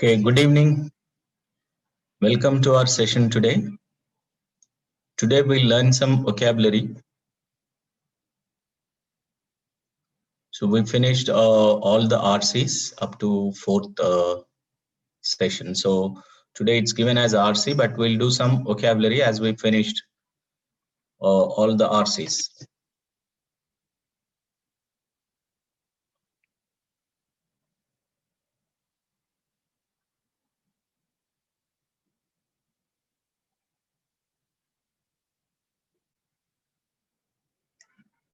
Okay, good evening. Welcome to our session today. Today we'll learn some vocabulary. So we finished all the RCs up to fourth session. So today it's given as RC, but we'll do some vocabulary as we finished all the RCs.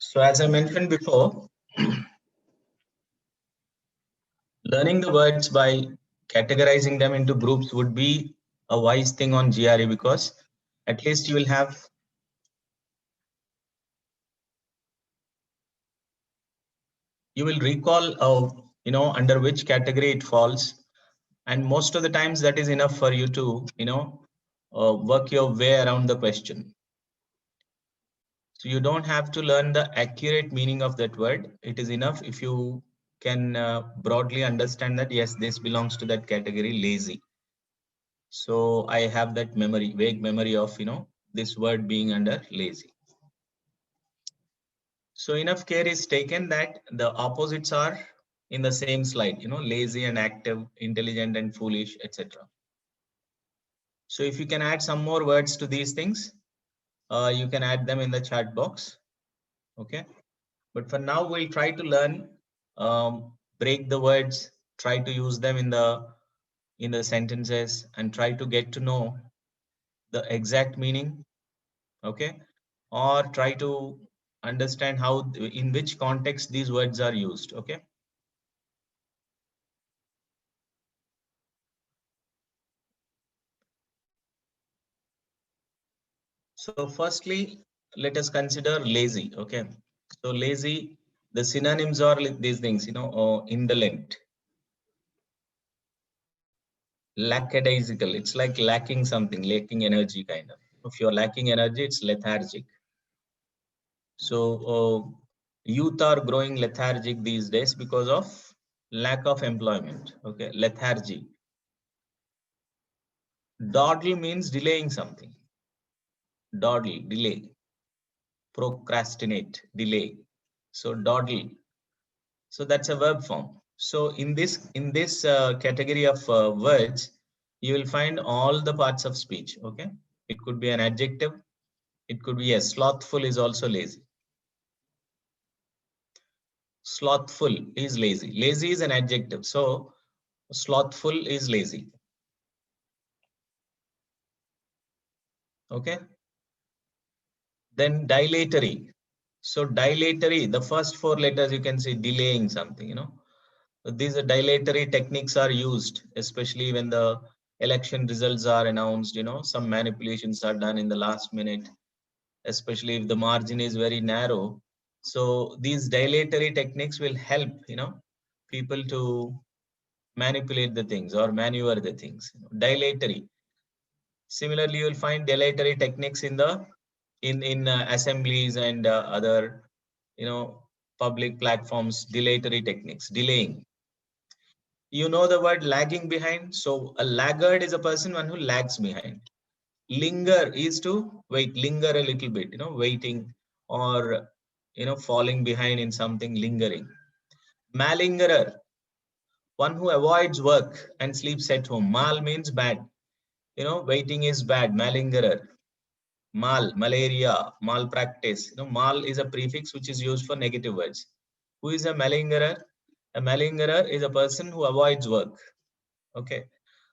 So as I mentioned before, learning the words by categorizing them into groups would be a wise thing on GRE because at least you will have recall under which category it falls, and most of the times that is enough for you to work your way around the question. So you don't have to learn the accurate meaning of that word. It is enough if you can broadly understand that yes, this belongs to that category, lazy. So I have that memory, vague memory of this word being under lazy. So enough care is taken that the opposites are in the same slide, lazy and active, intelligent and foolish, etc. So if you can add some more words to these things, you can add them in the chat box. Okay. But for now, we'll try to learn, break the words, try to use them in the sentences and try to get to know the exact meaning. Okay. Or try to understand how, in which context these words are used. Okay. So firstly, let us consider lazy. Okay. So lazy, the synonyms are these things, indolent, lackadaisical. It's like lacking something, lacking energy kind of. If you're lacking energy, it's lethargic. So youth are growing lethargic these days because of lack of employment. Okay. Lethargy. Dawdle means delaying something. Dawdle, delay. Procrastinate, delay. So dawdle. So that's a verb form. So in this category of words, you will find all the parts of speech. Okay. It could be an adjective. It could be, yes, slothful is also lazy. Slothful is lazy. Lazy is an adjective. So slothful is lazy. Okay. Then dilatory. So dilatory, the first four letters you can see delaying something, These dilatory techniques are used, especially when the election results are announced, some manipulations are done in the last minute, especially if the margin is very narrow. So these dilatory techniques will help, people to manipulate the things or maneuver the things. Dilatory. Similarly, you will find dilatory techniques in assemblies and other, public platforms. Dilatory techniques, delaying. The word lagging behind. So a laggard is a person one who lags behind. Linger is to wait, linger a little bit, waiting or falling behind in something, lingering. Malingerer, one who avoids work and sleeps at home. Mal means bad. Waiting is bad. Malingerer. Mal, malaria, malpractice. Mal is a prefix which is used for negative words. Who is a malingerer? A malingerer is a person who avoids work. Okay.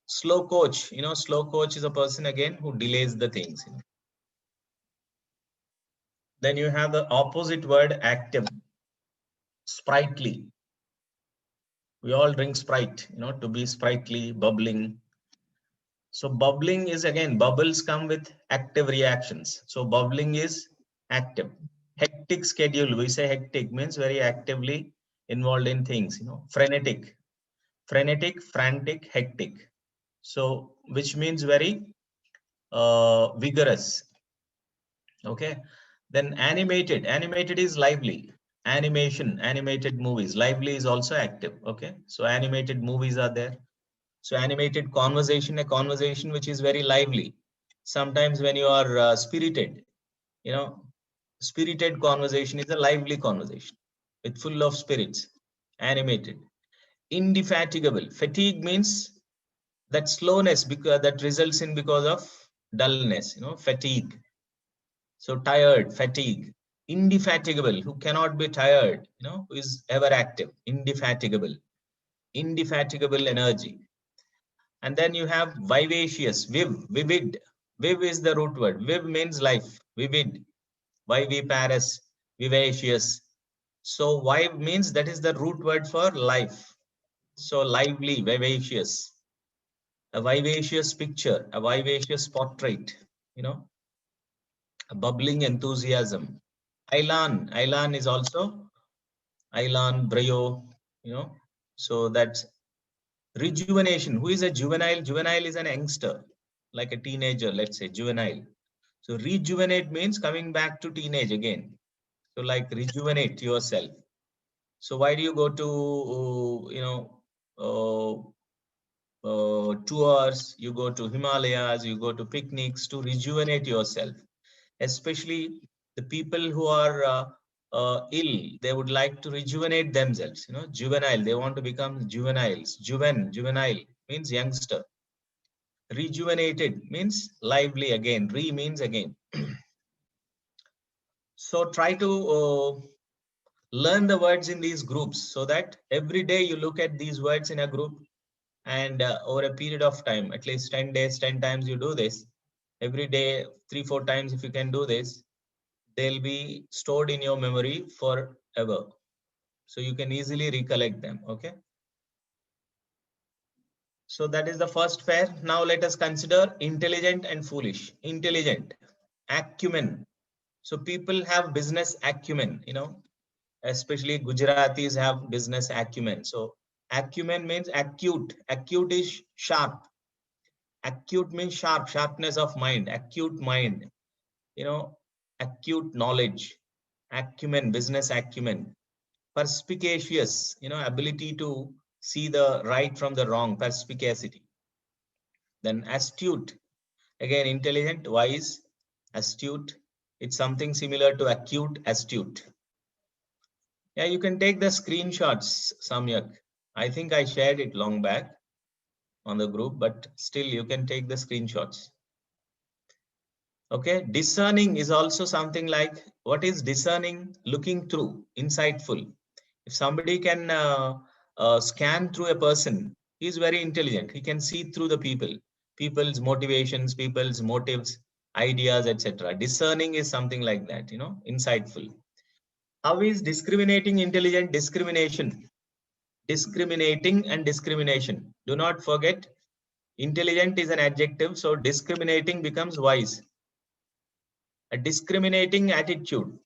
Slow coach. Slow coach is a person again who delays the things. Then you have the opposite word, active. Sprightly. We all drink Sprite, to be sprightly, bubbling. So bubbling is, again, bubbles come with active reactions. So bubbling is active. Hectic schedule. We say hectic means very actively involved in things, frenetic. Frenetic, frantic, hectic. So which means very vigorous. Okay. Then animated. Animated is lively. Animation, animated movies. Lively is also active. Okay. So animated movies are there. So animated conversation, a conversation which is very lively. Sometimes when you are spirited, you know, spirited conversation is a lively conversation with full of spirits, animated. Indefatigable. Fatigue means that slowness because that results in because of dullness, fatigue. So tired, fatigue. Indefatigable, who cannot be tired, who is ever active. Indefatigable. Indefatigable energy. And then you have vivacious, vivid. Viv is the root word. Viv means life. Vivid. Viviparous, vivacious. So vive means that is the root word for life. So lively, vivacious. A vivacious picture, a vivacious portrait, a bubbling enthusiasm. Ailan is also Ailan, Brayo, so that's rejuvenation. Who is a juvenile? Juvenile is an youngster, like a teenager, let's say, juvenile. So rejuvenate means coming back to teenage again. So like rejuvenate yourself. So why do you go to, tours, you go to Himalayas, you go to picnics to rejuvenate yourself? Especially the people who are ill, they would like to rejuvenate themselves, juvenile, they want to become juveniles. Juvenile means youngster. Rejuvenated means lively again. Re means again. So try to learn the words in these groups so that every day you look at these words in a group, and over a period of time, at least 10 days, 10 times you do this. Every day, 3-4 times, if you can do this, they'll be stored in your memory forever. So you can easily recollect them. Okay. So that is the first pair. Now let us consider intelligent and foolish. Intelligent, acumen. So people have business acumen, especially Gujaratis have business acumen. So acumen means acute. Acute is sharp. Acute means sharp, sharpness of mind, acute mind, acute knowledge, acumen, business acumen. Perspicacious, ability to see the right from the wrong, perspicacity. Then astute, again intelligent, wise, astute. It's something similar to acute, astute. Yeah, you can take the screenshots, Samyak. I think I shared it long back on the group, but still you can take the screenshots. Okay, discerning is also something like, what is discerning? Looking through, insightful. If somebody can scan through a person, he is very intelligent. He can see through the people's motivations, people's motives, ideas, etc. Discerning is something like that, insightful. How is discriminating intelligent? Discrimination. Discriminating and discrimination. Do not forget, intelligent is an adjective, so discriminating becomes wise. A discriminating attitude.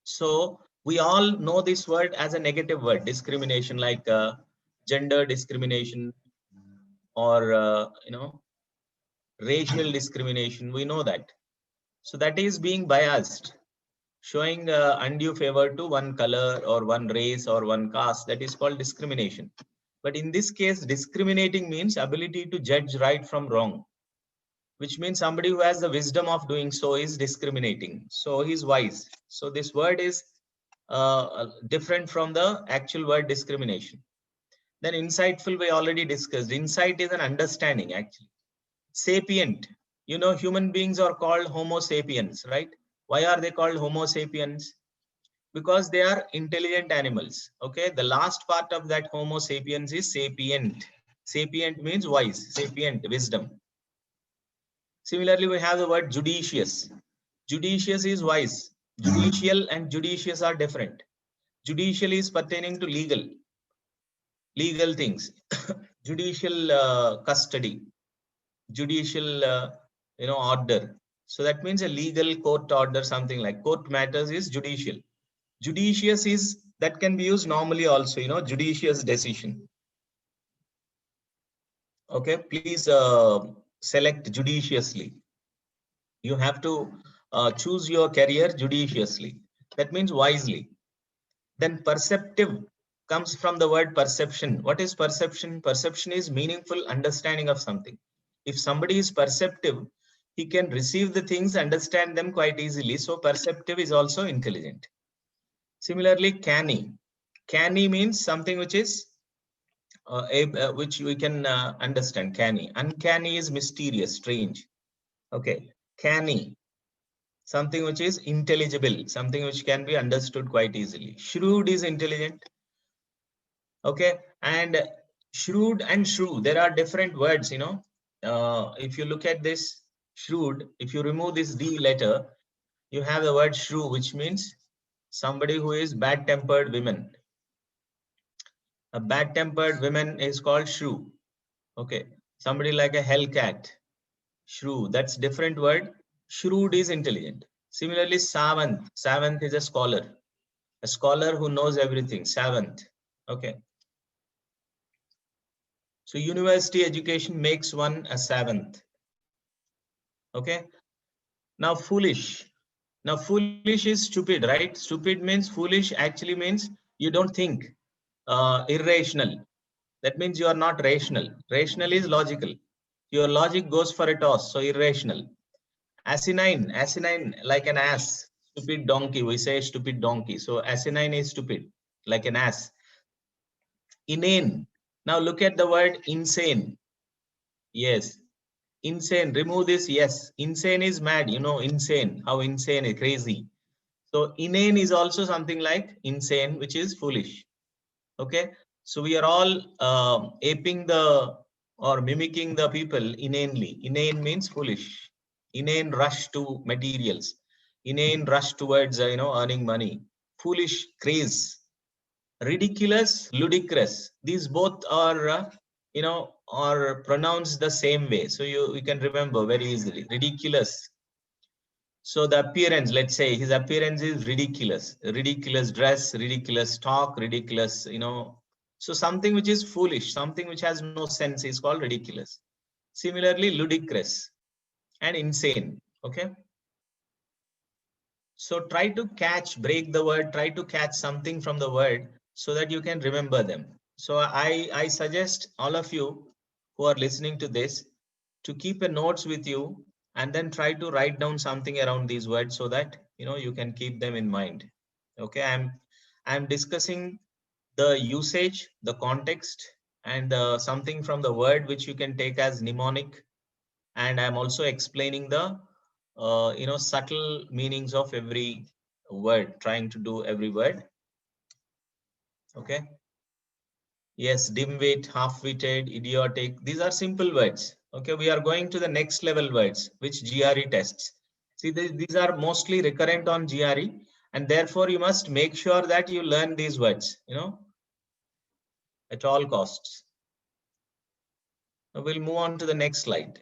So we all know this word as a negative word, discrimination, like gender discrimination or racial discrimination. We know that. So that is being biased, showing undue favor to one color or one race or one caste. That is called discrimination. But in this case, discriminating means ability to judge right from wrong, which means somebody who has the wisdom of doing so is discriminating. So he's wise. So this word is different from the actual word discrimination. Then insightful, we already discussed. Insight is an understanding, actually. Sapient. Human beings are called Homo sapiens, right? Why are they called Homo sapiens? Because they are intelligent animals. Okay, the last part of that Homo sapiens is sapient. Sapient means wise. Sapient, wisdom. Similarly, we have the word judicious. Judicious is wise. Judicial and judicious are different. Judicial is pertaining to legal things. Judicial custody, judicial order. So that means a legal court order, something like court matters is judicial. Judicious is that can be used normally also, judicious decision. Okay, please select judiciously. You have to choose your career judiciously. That means wisely. Then perceptive. comes from the word perception. What is perception? Perception is meaningful understanding of something. If somebody is perceptive, he can receive the things, understand them quite easily. So perceptive is also intelligent. Similarly, canny. Canny means something which is which we can understand. Canny. Uncanny is mysterious, strange. Okay. Canny, something which is intelligible, something which can be understood quite easily. Shrewd is intelligent. Okay. And shrewd and shrew, there are different words, you know. If you look at this shrewd, if you remove this D letter, you have the word shrew, which means somebody who is bad-tempered women. A bad-tempered woman is called shrew. Okay. Somebody like a hellcat, shrew, that's different word. Shrewd is intelligent. Similarly, savant. Savant is a scholar who knows everything. Savant. Okay. So university education makes one a savant. Okay. Now foolish. Now foolish is stupid, right? Stupid means foolish actually means you don't think. Irrational. That means you are not rational. Rational is logical. Your logic goes for a toss. So irrational. Asinine. Asinine like an ass. Stupid donkey. We say stupid donkey. So asinine is stupid, like an ass. Inane. Now look at the word insane. Yes. Insane. Remove this. Yes. Insane is mad. You know, insane. How insane is crazy. So inane is also something like insane, which is foolish. Okay. So we are all aping the or mimicking the people inanely. Inane means foolish. Inane rush to materials. Inane rush towards earning money. Foolish craze. Ridiculous, ludicrous. These both are are pronounced the same way. So you can remember very easily. Ridiculous. So the appearance, let's say his appearance is ridiculous. Ridiculous dress, ridiculous talk, ridiculous, So something which is foolish, something which has no sense is called ridiculous. Similarly, ludicrous and insane. Okay. So try to break the word, try to catch something from the word so that you can remember them. So I suggest all of you who are listening to this to keep a notes with you and then try to write down something around these words so that you can keep them in mind. Okay, I'm discussing the usage, the context, and something from the word which you can take as mnemonic, and I'm also explaining the subtle meanings of every word, trying to do every word. Okay. Yes, dim-wit, half-witted, idiotic. These are simple words. Okay, we are going to the next level words, which GRE tests. See, these are mostly recurrent on GRE, and therefore you must make sure that you learn these words, at all costs. Now we'll move on to the next slide.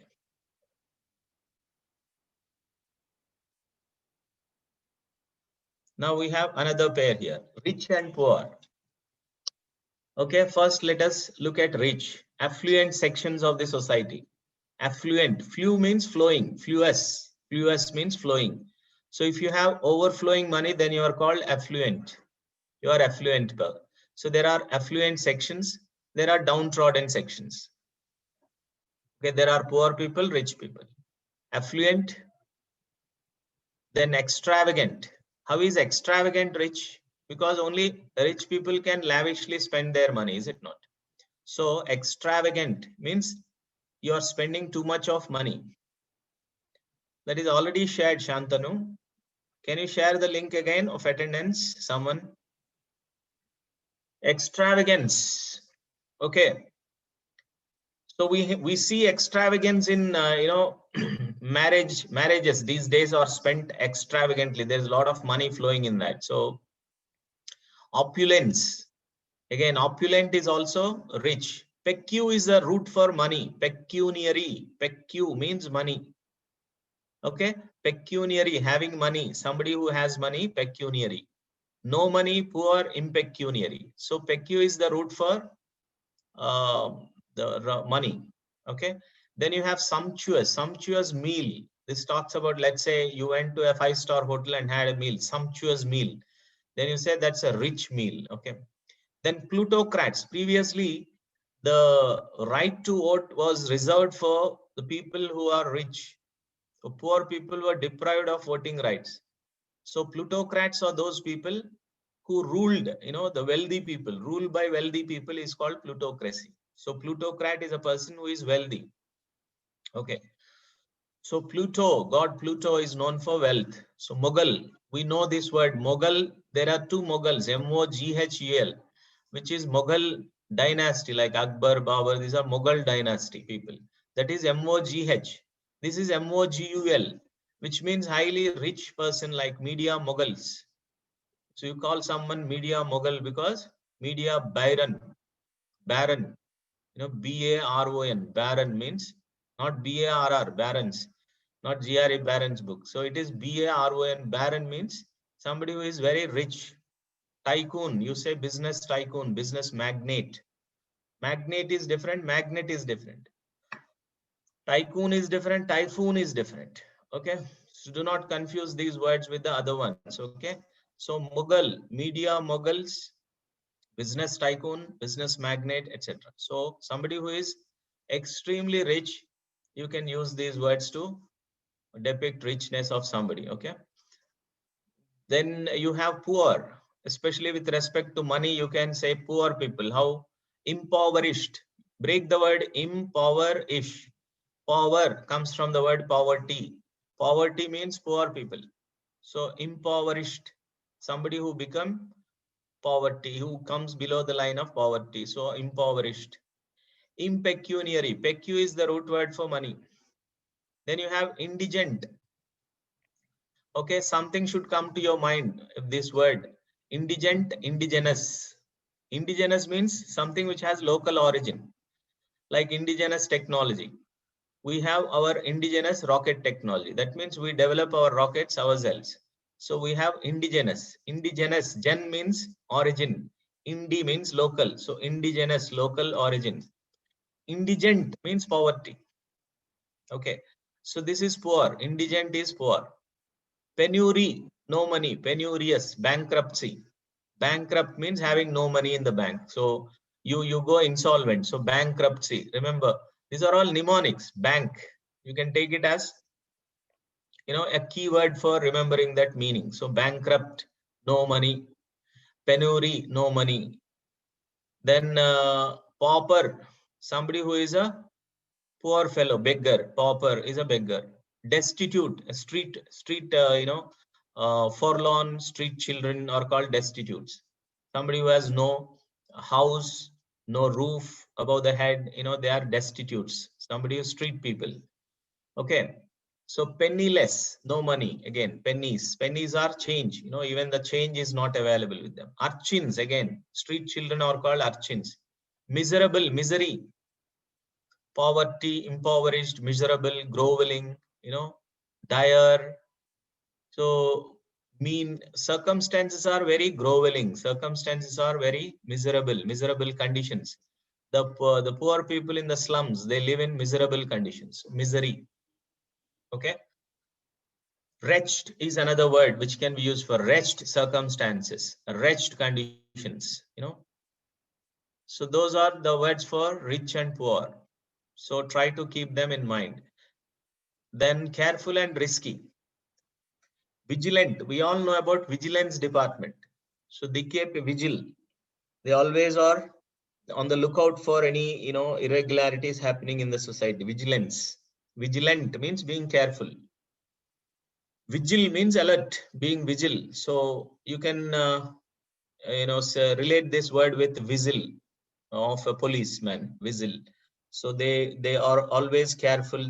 Now we have another pair here, rich and poor. Okay, first let us look at rich, affluent sections of the society. Affluent, flu means flowing, fluous means flowing. So if you have overflowing money, then you are called affluent. You are affluent. So there are affluent sections, there are downtrodden sections. Okay, there are poor people, rich people. Affluent, then extravagant. How is extravagant rich? Because only rich people can lavishly spend their money, is it not? So extravagant means you are spending too much of money. That is already shared, Shantanu. Can you share the link again of attendance? Someone? Extravagance. Okay. So we see extravagance in marriages these days are spent extravagantly. There's a lot of money flowing in that. So opulence. Again, opulent is also rich. Pecu is the root for money. Pecuniary. Pecu means money. Okay. Pecuniary, having money. Somebody who has money, pecuniary. No money, poor, impecuniary. So pecu is the root for the money. Okay. Then you have sumptuous meal. This talks about, let's say you went to a 5-star hotel and had a meal, sumptuous meal. Then you say that's a rich meal. Okay. Then plutocrats. Previously, the right to vote was reserved for the people who are rich. So poor people were deprived of voting rights. So plutocrats are those people who ruled, the wealthy people. Ruled by wealthy people is called plutocracy. So plutocrat is a person who is wealthy. Okay. So Pluto, God Pluto is known for wealth. So Mughal, we know this word Mughal. There are two Mughals, Moghul, which is Mughal dynasty, like Akbar, Babur. These are Mughal dynasty people. That is Mogh. This is Mogul, which means highly rich person, like media Mughals. So you call someone media Mughal because media Baron, Baron. Baron means not Barr, barons, not GRE Barron's book. So it is Baron. Baron means somebody who is very rich. Tycoon, you say business tycoon, business magnate. Magnate is different, magnet is different. Tycoon is different, typhoon is different. Okay, so do not confuse these words with the other ones. Okay, so Mughal, media Mughals, business tycoon, business magnate, etc. So somebody who is extremely rich, you can use these words to depict richness of somebody. Okay. Then you have poor, especially with respect to money, you can say poor people. How? Impoverished. Break the word impoverish. Power comes from the word poverty. Poverty means poor people. So impoverished, somebody who become poverty, who comes below the line of poverty. So impoverished. Impecuniary. Pecu is the root word for money. Then you have indigent. Okay, something should come to your mind. This word, indigent, indigenous. Indigenous means something which has local origin, like indigenous technology. We have our indigenous rocket technology. That means we develop our rockets ourselves. So we have indigenous. Indigenous, gen means origin. Indi means local. So indigenous, local origin. Indigent means poverty. Okay. So this is poor. Indigent is poor. Penury, no money. Penurious, bankruptcy. Bankrupt means having no money in the bank. So you go insolvent. So bankruptcy. Remember, these are all mnemonics. Bank. You can take it as a keyword for remembering that meaning. So bankrupt, no money. Penury, no money. Then pauper, somebody who is a poor fellow, beggar. Pauper is a beggar. Destitute, a street, forlorn street children are called destitutes. Somebody who has no house, no roof above the head, they are destitutes. Somebody who's street people. Okay. So penniless, no money. Again, pennies. Pennies are change. Even the change is not available with them. Urchins, again, street children are called urchins. Miserable, misery, poverty, impoverished, miserable, groveling, dire. So mean circumstances are very groveling. Circumstances are very miserable conditions. The poor people in the slums, they live in miserable conditions. Misery. Okay. Wretched is another word which can be used for wretched circumstances, wretched conditions. So those are the words for rich and poor. So try to keep them in mind. Then careful and risky. Vigilant. We all know about vigilance department. So they keep vigil. They always are on the lookout for any, irregularities happening in the society. Vigilance. Vigilant means being careful. Vigil means alert, being vigil. So you can, relate this word with whistle of a policeman. Whistle. So they are always careful.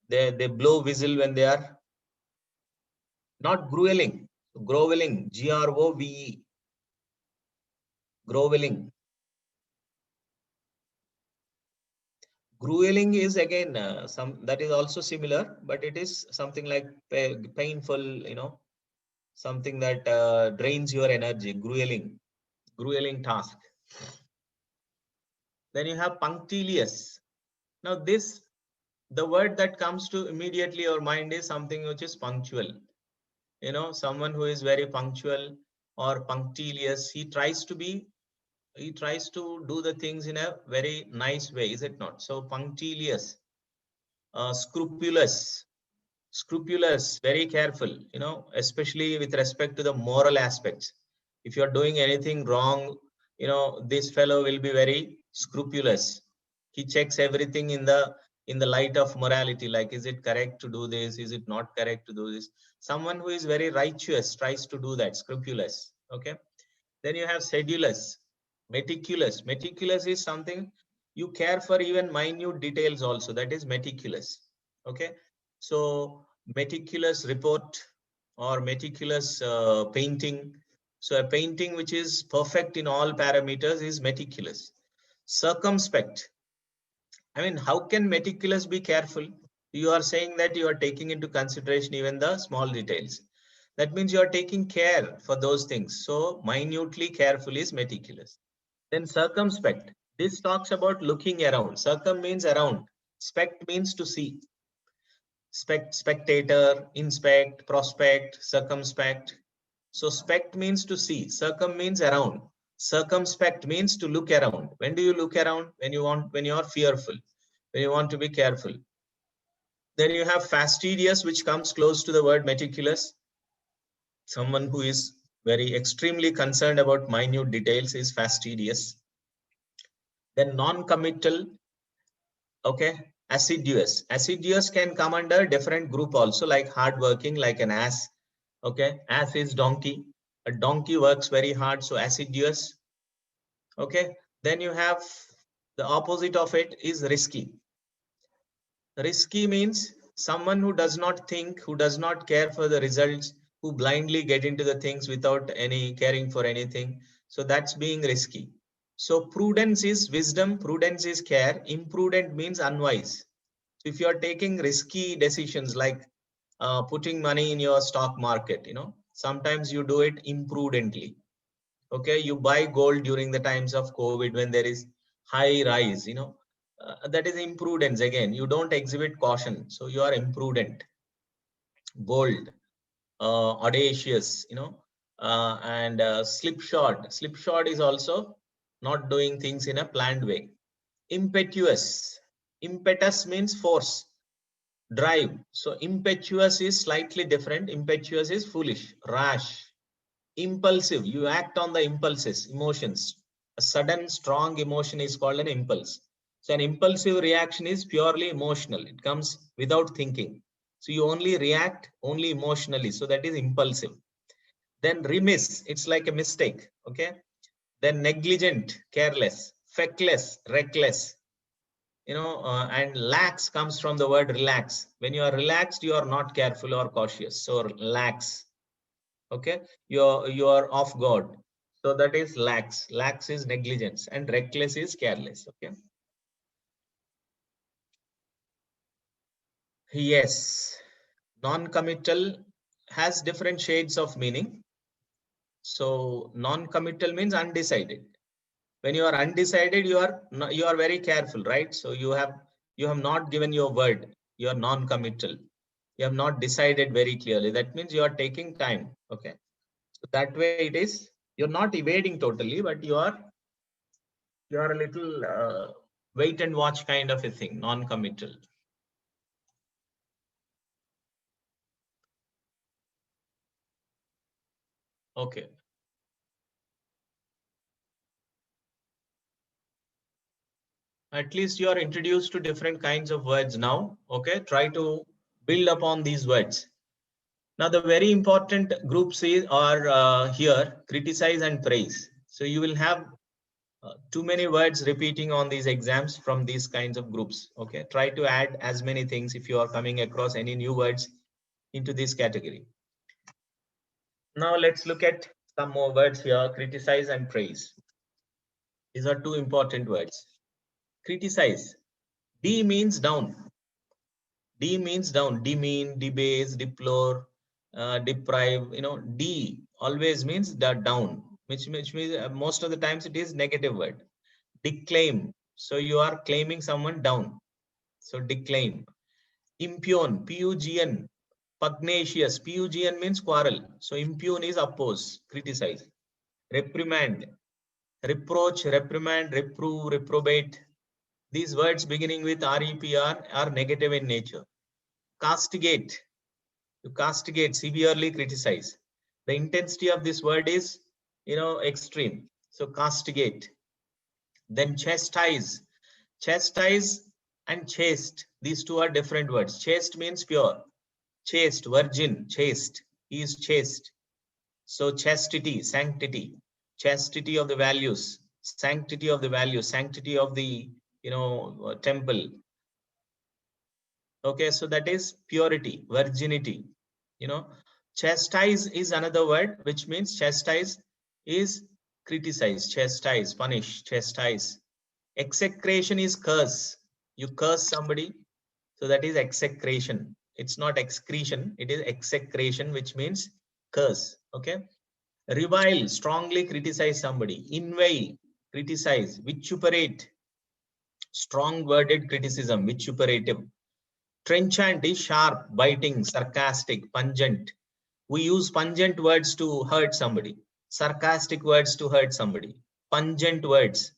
They blow whistle when they are not groveling. Groveling, Grove, groveling. Grueling is again some that is also similar, but it is something like painful, something that drains your energy. Grueling task. Then you have punctilious. Now the word that comes to immediately your mind is something which is punctual. Someone who is very punctual or punctilious, he tries to be he tries to do the things in a very nice way, is it not? So punctilious, scrupulous, very careful, especially with respect to the moral aspects. If you are doing anything wrong, this fellow will be very scrupulous. He checks everything in the light of morality, like, is it correct to do this? Is it not correct to do this? Someone who is very righteous tries to do that, scrupulous. Okay. Then you have sedulous, meticulous. Meticulous is something you care for even minute details also. That is meticulous. Okay. So meticulous report or meticulous painting. So a painting which is perfect in all parameters is meticulous. Circumspect. I mean, how can meticulous be careful? You are saying that you are taking into consideration even the small details. That means you are taking care for those things. So minutely careful is meticulous. Then circumspect. This talks about looking around. Circum means around. Spect means to see. Spectator, inspect, prospect, circumspect. So spect means to see. Circum means around. Circumspect means to look around. When do you look around? When you are fearful, when you want to be careful. Then you have fastidious, which comes close to the word meticulous. Someone who is very extremely concerned about minute details is fastidious. Then non-committal, okay, assiduous. Assiduous can come under different group also, like hardworking, like an ass. Okay, ass is donkey. A donkey works very hard, so assiduous. Okay, then you have the opposite of it is risky. Risky means someone who does not think, who does not care for the results, who blindly get into the things without any caring for anything. So that's being risky. So prudence is wisdom, prudence is care. Imprudent means unwise. So if you are taking risky decisions like putting money in your stock market, sometimes you do it imprudently. Okay, you buy gold during the times of COVID when there is high rise, that is imprudence. Again, you don't exhibit caution, so you are imprudent. Bold, audacious, and slipshod is also not doing things in a planned way. Impetuous. Impetus means force, drive. So impetuous is slightly different. Impetuous is foolish, rash. Impulsive, you act on the impulses, emotions. A sudden strong emotion is called an impulse. So an impulsive reaction is purely emotional, it comes without thinking. So you only react only emotionally, so that is impulsive. Then remiss, it's like a mistake. Okay. Then negligent, careless. Feckless, reckless. And lax comes from the word relax. When you are relaxed, you are not careful or cautious, so lax. Okay, you are off guard, so that is lax is negligence, and reckless is careless. Okay. Yes, non-committal has different shades of meaning. So non-committal means undecided. When you are undecided, you are very careful, right? So you have not given your word, you are non-committal, you have not decided very clearly. That means you are taking time. Okay. So that way it is, you're not evading totally, but you are a little wait and watch kind of a thing, non-committal. Okay. At least you are introduced to different kinds of words now. Okay. Try to build upon these words. Now, the very important groups are here, criticize and praise. So you will have too many words repeating on these exams from these kinds of groups. Okay. Try to add as many things if you are coming across any new words into this category. Now let's look at some more words here, criticize and praise. These are two important words. Criticize. D means down. D means down. Demean, debase, deplore, deprive. D always means the down, which means most of the times it is negative word. Declaim. So you are claiming someone down. So declaim. Impugn. Pugn. Pugnacious. Pugn means quarrel. So impugn is oppose, criticize. Reprimand. Reproach, reprimand, reprove, reprobate. These words beginning with REPR are negative in nature. Castigate, to castigate, severely criticize. The intensity of this word is, extreme. So castigate. Then chastise. Chastise and chaste. These two are different words. Chaste means pure. Chaste, virgin, chaste. He is chaste. So chastity, sanctity, chastity of the values, sanctity of the values, sanctity of the, temple. Okay, so that is purity, virginity. Chastise is another word, which means chastise is criticize, chastise, punish, chastise. Execration is curse. You curse somebody, so that is execration. It's not excretion, it is execration, which means curse. Okay. Revile, strongly criticize somebody. Inveigh, criticize. Vituperate, strong worded criticism, vituperative. Trenchant is sharp, biting, sarcastic, pungent. We use pungent words to hurt somebody, sarcastic words to hurt somebody, pungent words.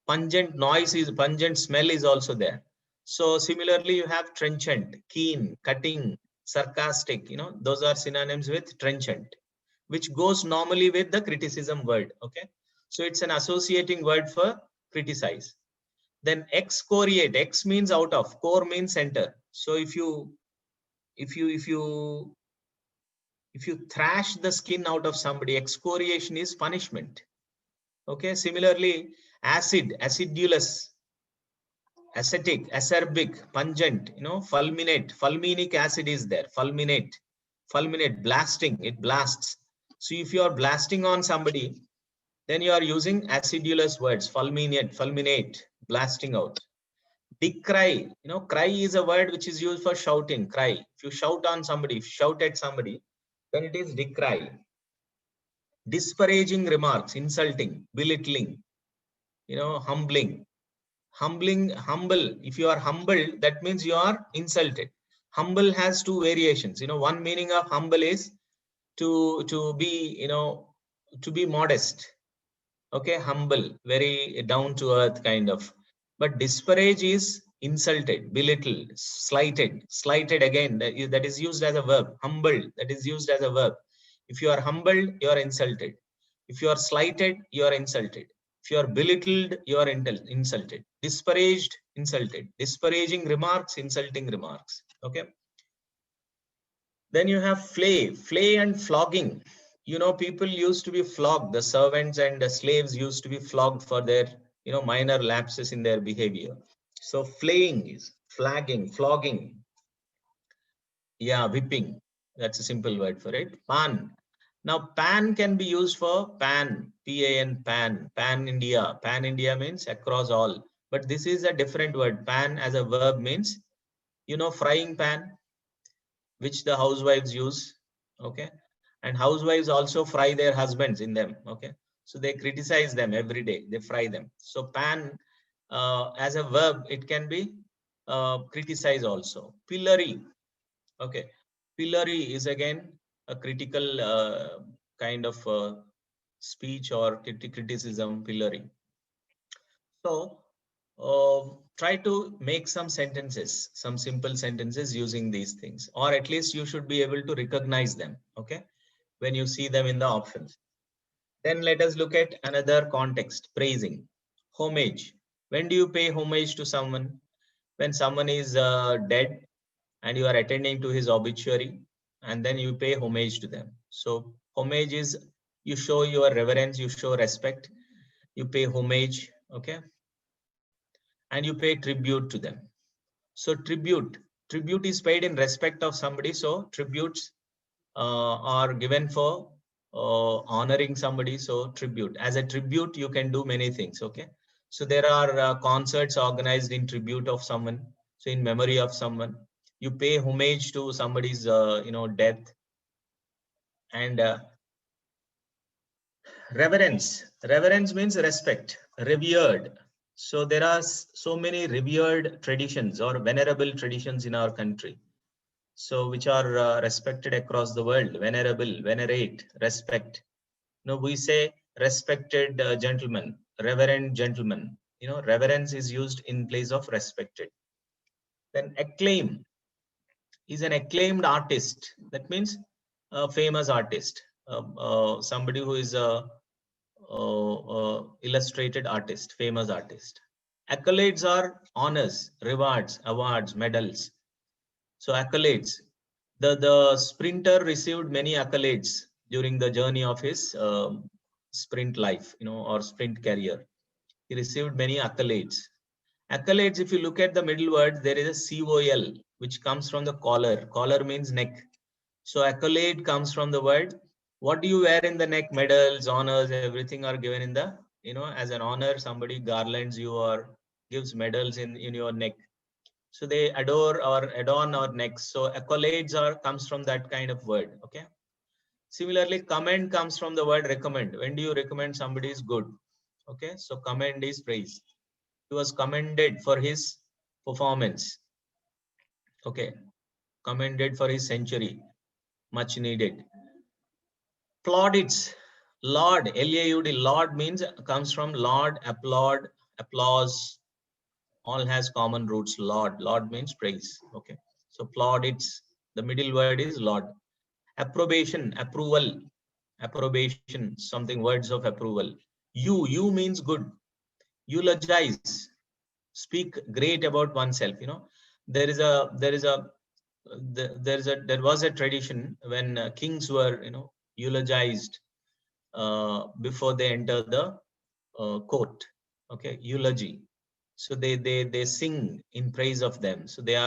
Pungent noise is, pungent smell is also there. So similarly, you have trenchant, keen, cutting, sarcastic, those are synonyms with trenchant, which goes normally with the criticism word. Okay, so it's an associating word for criticize. Then excoriate, ex means out of, core means center. So if you thrash the skin out of somebody, excoriation is punishment. Okay, similarly, acid, acidulous, acetic, acerbic, pungent, fulminate, fulminic acid is there, fulminate, blasting, it blasts. So if you are blasting on somebody, then you are using acidulous words, fulminate, blasting out. Decry, cry is a word which is used for shouting, cry. If you shout on somebody, if you shout at somebody, then it is decry. Disparaging remarks, insulting, belittling, humbling. Humble. If you are humbled, that means you are insulted. Humble has two variations. One meaning of humble is to be, to be modest. Okay, humble, very down to earth kind of. But disparage is insulted, belittled, slighted again. That is used as a verb. Humbled, that is used as a verb. If you are humbled, you are insulted. If you are slighted, you are insulted. If you are belittled, you are insulted. Disparaged, insulted. Disparaging remarks, insulting remarks. Okay. Then you have flay and flogging. People used to be flogged. The servants and the slaves used to be flogged for their, minor lapses in their behavior. So flaying is flagging, flogging. Yeah, whipping. That's a simple word for it. Pan. Now, pan can be used for pan, P-A-N, pan, pan India. Pan India means across all. But this is a different word. Pan as a verb means, frying pan, which the housewives use. Okay. And housewives also fry their husbands in them. Okay. So they criticize them every day. They fry them. So pan as a verb, it can be criticize also. Pillory. Okay. Pillory is again a critical kind of speech or criticism, pillory. So try to make some sentences, some simple sentences using these things, or at least you should be able to recognize them. Okay, when you see them in the options. Then let us look at another context, praising. Homage. When do you pay homage to someone? When someone is dead and you are attending to his obituary, and then you pay homage to them. So homage is you show your reverence, you show respect, you pay homage. Okay, and you pay tribute to them. So tribute is paid in respect of somebody. So tributes are given for honoring somebody. So tribute, as a tribute, you can do many things. Okay, so there are concerts organized in tribute of someone. So in memory of someone, you pay homage to somebody's death. And reverence means respect, revered. So there are so many revered traditions or venerable traditions in our country, so which are respected across the world. Venerable, venerate, respect. We say respected gentleman, reverend gentleman. Reverence is used in place of respected. Then acclaim is an acclaimed artist. That means a famous artist, somebody who is a illustrated artist, famous artist. Accolades are honors, rewards, awards, medals. So accolades. The sprinter received many accolades during the journey of his sprint life, or sprint career. He received many accolades. Accolades, if you look at the middle word, there is a COL, which comes from the collar. Collar means neck. So accolade comes from the word. What do you wear in the neck? Medals, honors, everything are given in the, as an honor, somebody garlands you or gives medals in your neck. So they adore or adorn our necks. So accolades comes from that kind of word. Okay. Similarly, commend comes from the word recommend. When do you recommend somebody is good? Okay. So commend is praise. He was commended for his performance. Okay. Commended for his century. Much needed. Plaudits. Laud, L-A-U-D, laud means, comes from laud, applaud, applause. All has common roots. Laud. Laud means praise. Okay. So plaudits. The middle word is laud. Approbation, approval, approbation, something, words of approval. You means good. Eulogize, speak great about oneself. There is a there was a tradition when kings were eulogized before they enter the court. Okay, eulogy. So they sing in praise of them. So they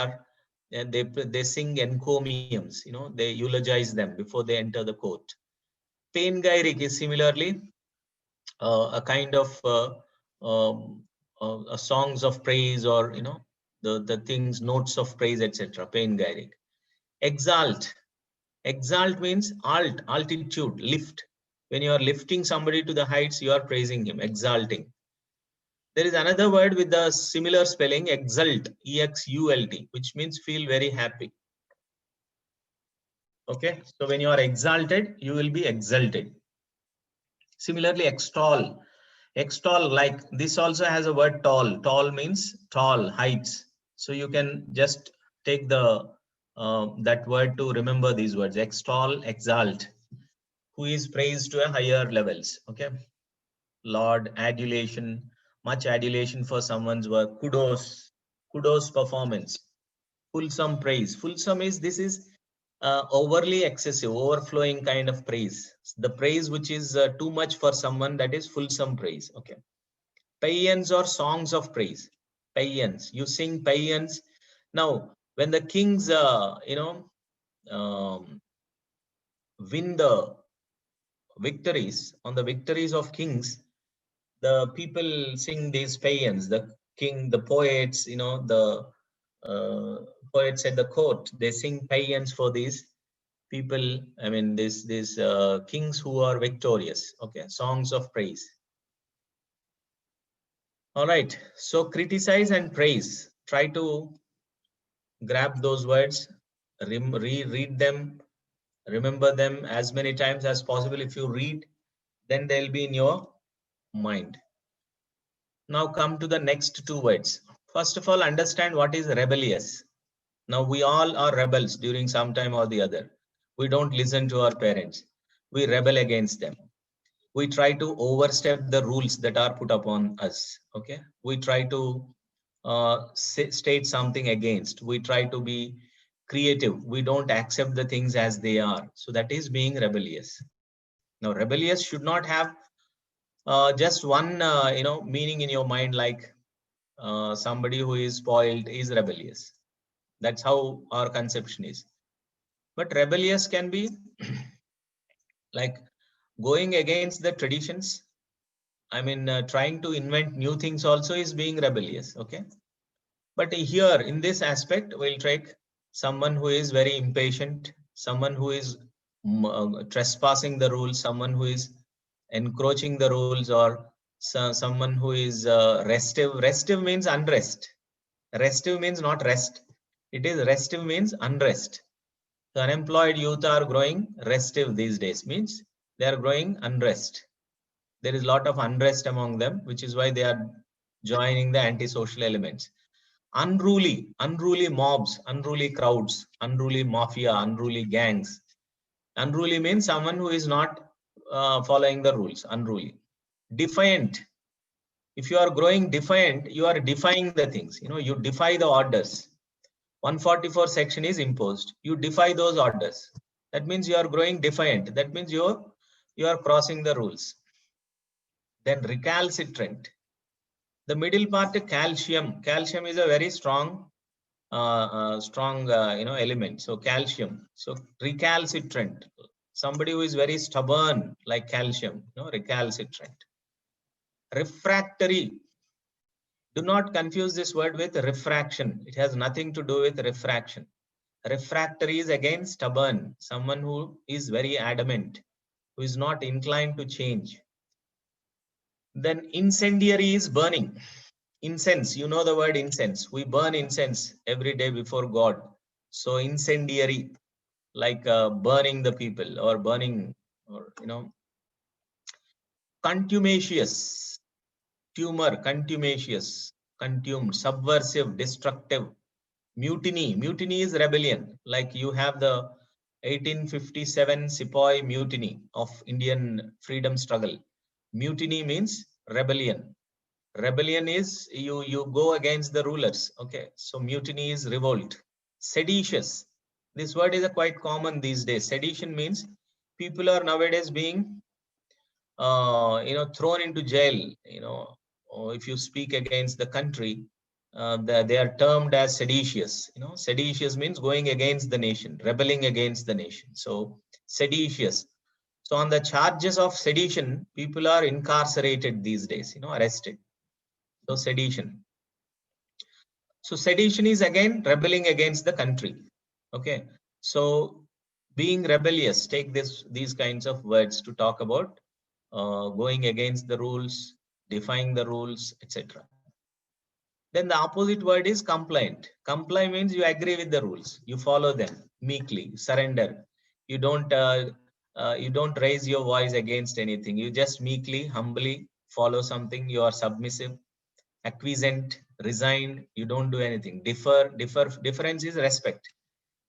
sing encomiums. They eulogize them before they enter the court. Panegyric is similarly a kind of songs of praise, or the things, notes of praise, etc. Panegyric. Exalt. Exalt means altitude, lift. When you are lifting somebody to the heights, you are praising him, exalting. There is another word with the similar spelling, exult, E-X-U-L-T, which means feel very happy. Okay, so when you are exalted, you will be exalted. Similarly, extol. Extol, like this also has a word tall. Tall means tall, heights. So you can just take that word to remember these words. Extol, exalt. Who is praised to a higher levels. Okay. Laud, adulation, much adulation for someone's work. Kudos, kudos performance. Fulsome praise. Fulsome is, this is overly excessive, overflowing kind of praise. The praise which is too much for someone, that is fulsome praise. Okay. Paeans or songs of praise. Paeans. You sing paeans. Now, when the kings, win the victories, on the victories of kings, the people sing these paeans. The king, the poets, the poets at the court, they sing paeans for these people. I mean, these kings who are victorious. Okay, songs of praise. All right. So criticize and praise. Try to grab those words, reread them, remember them as many times as possible. If you read, then they'll be in your mind. Now come to the next two words. First of all, understand what is rebellious. Now we all are rebels during some time or the other. We don't listen to our parents. We rebel against them. We try to overstep the rules that are put upon us. Okay. We try to state something against. We try to be creative. We don't accept the things as they are. So that is being rebellious. Now, rebellious should not have just one, meaning in your mind, like somebody who is spoiled is rebellious. That's how our conception is. But rebellious can be like going against the traditions. I mean, trying to invent new things also is being rebellious. Okay. But here in this aspect, we'll take someone who is very impatient, someone who is trespassing the rules, someone who is encroaching the rules, or someone who is restive. Restive means unrest. Restive means not rest. It is restive means unrest. The unemployed youth are growing restive these days, means they are growing unrest. There is a lot of unrest among them, which is why they are joining the antisocial elements. Unruly mobs, unruly crowds, unruly mafia, unruly gangs. Unruly means someone who is not following the rules, unruly. Defiant. If you are growing defiant, you are defying the things. You defy the orders. 144 section is imposed. You defy those orders. That means you are growing defiant. That means you are crossing the rules. Then recalcitrant. The middle part, calcium. Calcium is a very strong element. So calcium. So recalcitrant. Somebody who is very stubborn, like calcium. Recalcitrant. Refractory. Do not confuse this word with refraction. It has nothing to do with refraction. Refractory is again stubborn, someone who is very adamant, who is not inclined to change. Then incendiary is burning. Incense, you know the word incense. We burn incense every day before God. So incendiary, like burning the people or burning, or contumacious, tumor, contumacious, contumed, subversive, destructive. Mutiny. Mutiny is rebellion. Like you have the 1857 Sepoy Mutiny of Indian freedom struggle. Mutiny means rebellion. Rebellion is you go against the rulers. Okay, so mutiny is revolt. Seditious. This word is quite common these days. Sedition means people are nowadays being thrown into jail. Or if you speak against the country, they are termed as seditious. Seditious means going against the nation, rebelling against the nation. So seditious. So on the charges of sedition, people are incarcerated these days, arrested. So sedition. So sedition is again rebelling against the country. Okay. So being rebellious, take these kinds of words to talk about going against the rules, defying the rules, etc. Then the opposite word is compliant. Comply means you agree with the rules, you follow them meekly, surrender. You don't raise your voice against anything. You just meekly, humbly follow something. You are submissive, acquiescent, resigned. You don't do anything. Difference is respect.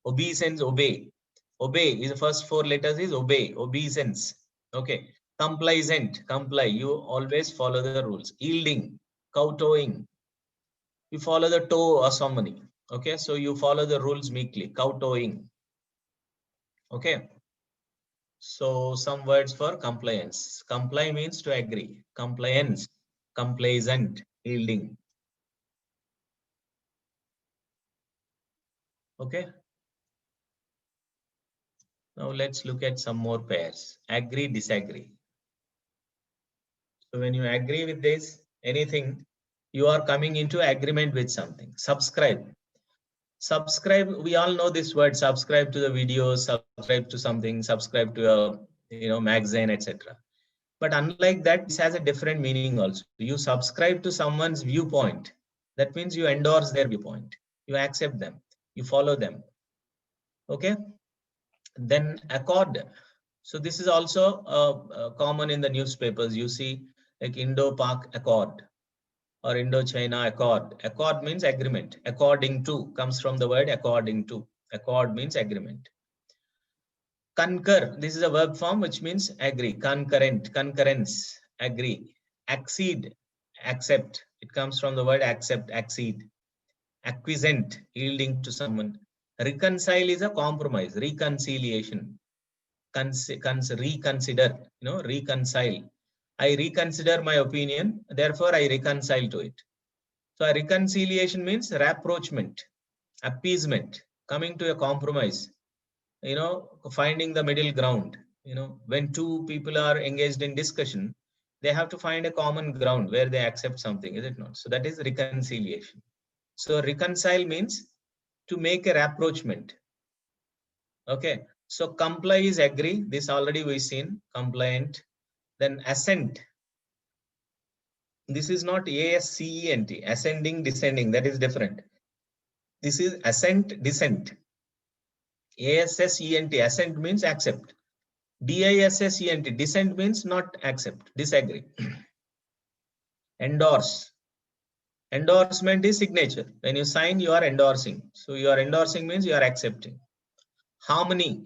Obeisance, obey. Obey is the first four letters is obey. Obeisance. Okay. Complacent, comply. You always follow the rules. Yielding, kowtowing. You follow the toe or somebody. Okay, so you follow the rules meekly. Kowtowing. Okay, so some words for compliance. Comply means to agree. Compliance, complacent, yielding. Okay, now let's look at some more pairs. Agree, disagree. So when you agree with this, anything, you are coming into agreement with something. Subscribe. Subscribe, we all know this word. Subscribe to the videos, subscribe to something, subscribe to a magazine, etc. But unlike that, this has a different meaning also. You subscribe to someone's viewpoint. That means you endorse their viewpoint. You accept them. You follow them. Okay. Then accord. So this is also common in the newspapers. You see like Indo-Pak Accord or Indo-China Accord. Accord means agreement. According to comes from the word according to. Accord means agreement. Concur, this is a verb form which means agree. Concurrent, concurrence, agree. Accede, accept. It comes from the word accept, accede. Acquiescent, yielding to someone. Reconcile is a compromise, reconciliation. Reconsider, reconcile. I reconsider my opinion, therefore I reconcile to it. So a reconciliation means rapprochement, appeasement, coming to a compromise, finding the middle ground. When two people are engaged in discussion, they have to find a common ground where they accept something, is it not? So that is reconciliation. So reconcile means to make a rapprochement. Okay, so comply is agree. This already we've seen. Compliant. Then assent. This is not ASCENT, ascending, descending. That is different. This is assent, dissent. ASSENT. Assent means accept. Dissent, dissent means not accept, disagree. Endorse, endorsement is signature. When you sign, you are endorsing. So you are endorsing means you are accepting. Harmony,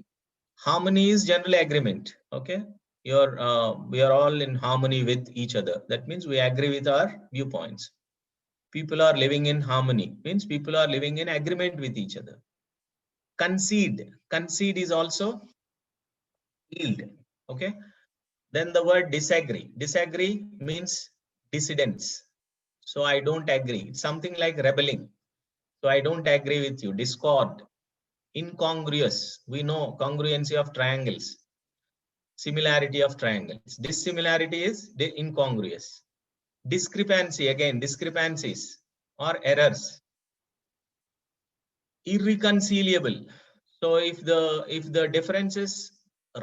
harmony is generally agreement. Okay, we are all in harmony with each other. That means we agree with our viewpoints. People are living in harmony means people are living in agreement with each other. Concede, concede is also yield. Okay, then the word disagree, disagree means dissidence. So I don't agree, something like rebelling. So I don't agree with you. Discord, incongruous, we know congruency of triangles, similarity of triangles. Dissimilarity is incongruous. Discrepancy, again discrepancies or errors. Irreconcilable, so if the differences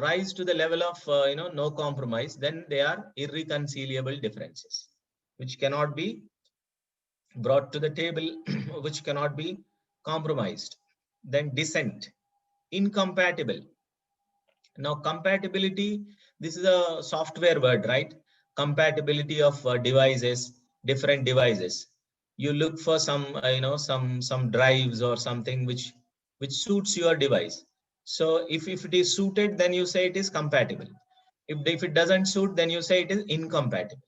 rise to the level of no compromise, then they are irreconcilable differences which cannot be brought to the table, which cannot be compromised. Then dissent, incompatible. Now compatibility, this is a software word, right? Compatibility of devices, different devices. You look for some some drives or something which suits your device. So if it is suited, then you say it is compatible. If it doesn't suit, then you say it is incompatible.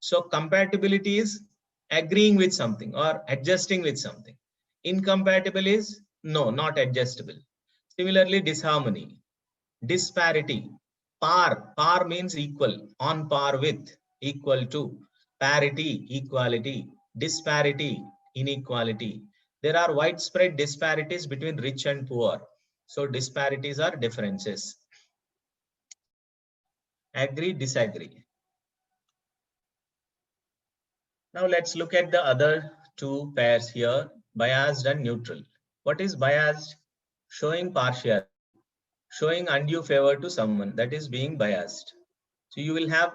So compatibility is agreeing with something or adjusting with something. Incompatible is no, not adjustable. Similarly, disharmony, disparity, par means equal, on par with, equal to, parity, equality, disparity, inequality. There are widespread disparities between rich and poor. So disparities are differences. Agree, disagree. Now let's look at the other two pairs here, biased and neutral. What is biased? Showing partiality, showing undue favor to someone, that is being biased. So you will have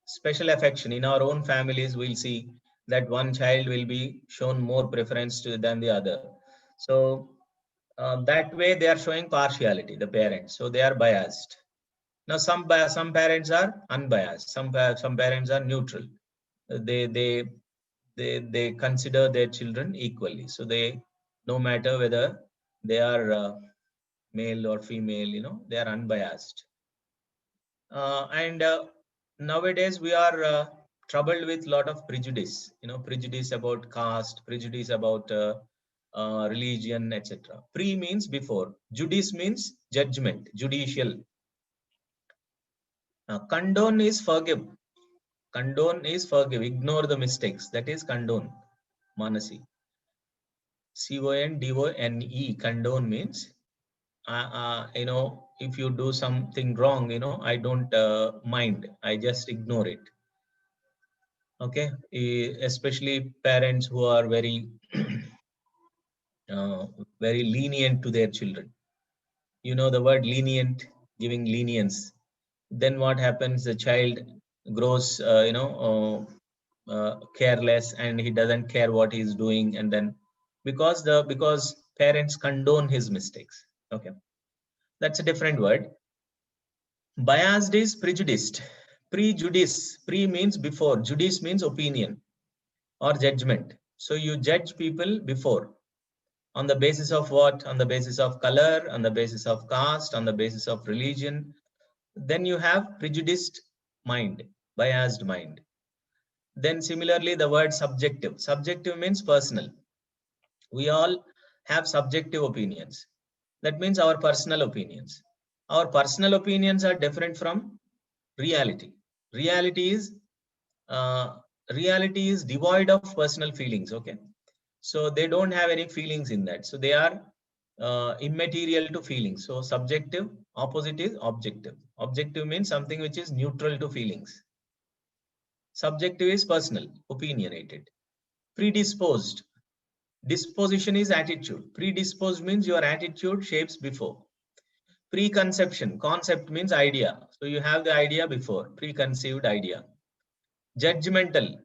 special affection. In our own families, we'll see that one child will be shown more preference than the other. So that way they are showing partiality, the parents. So they are biased. Now some parents are unbiased. Some parents are neutral. They consider their children equally. So they, no matter whether they are male or female, they are unbiased. And nowadays we are troubled with a lot of prejudice, prejudice about caste, prejudice about religion, etc. Pre means before, judice means judgment, judicial. Condone is forgive. Condone is forgive, ignore the mistakes. That is condone, Manasi. CONDONE, condone means, if you do something wrong, I don't mind, I just ignore it. Okay, especially parents who are very very lenient to their children. The word lenient, giving lenience. Then what happens? The child grows careless, and he doesn't care what he's doing, and then because parents condone his mistakes. Okay, that's a different word. Biased is prejudiced. Prejudice, pre means before, judice means opinion or judgment. So you judge people before. On the basis of what? On the basis of color, on the basis of caste, on the basis of religion. Then you have prejudiced mind, biased mind. Then similarly, the word subjective. Subjective means personal. We all have subjective opinions. That means our personal opinions. Our personal opinions are different from reality. Reality is devoid of personal feelings. Okay, so they don't have any feelings in that. So they are immaterial to feelings. So subjective, opposite is objective. Objective means something which is neutral to feelings. Subjective is personal, opinionated. Predisposed. Disposition is attitude. Predisposed means your attitude shapes before. Preconception. Concept means idea. So you have the idea before. Preconceived idea. Judgmental.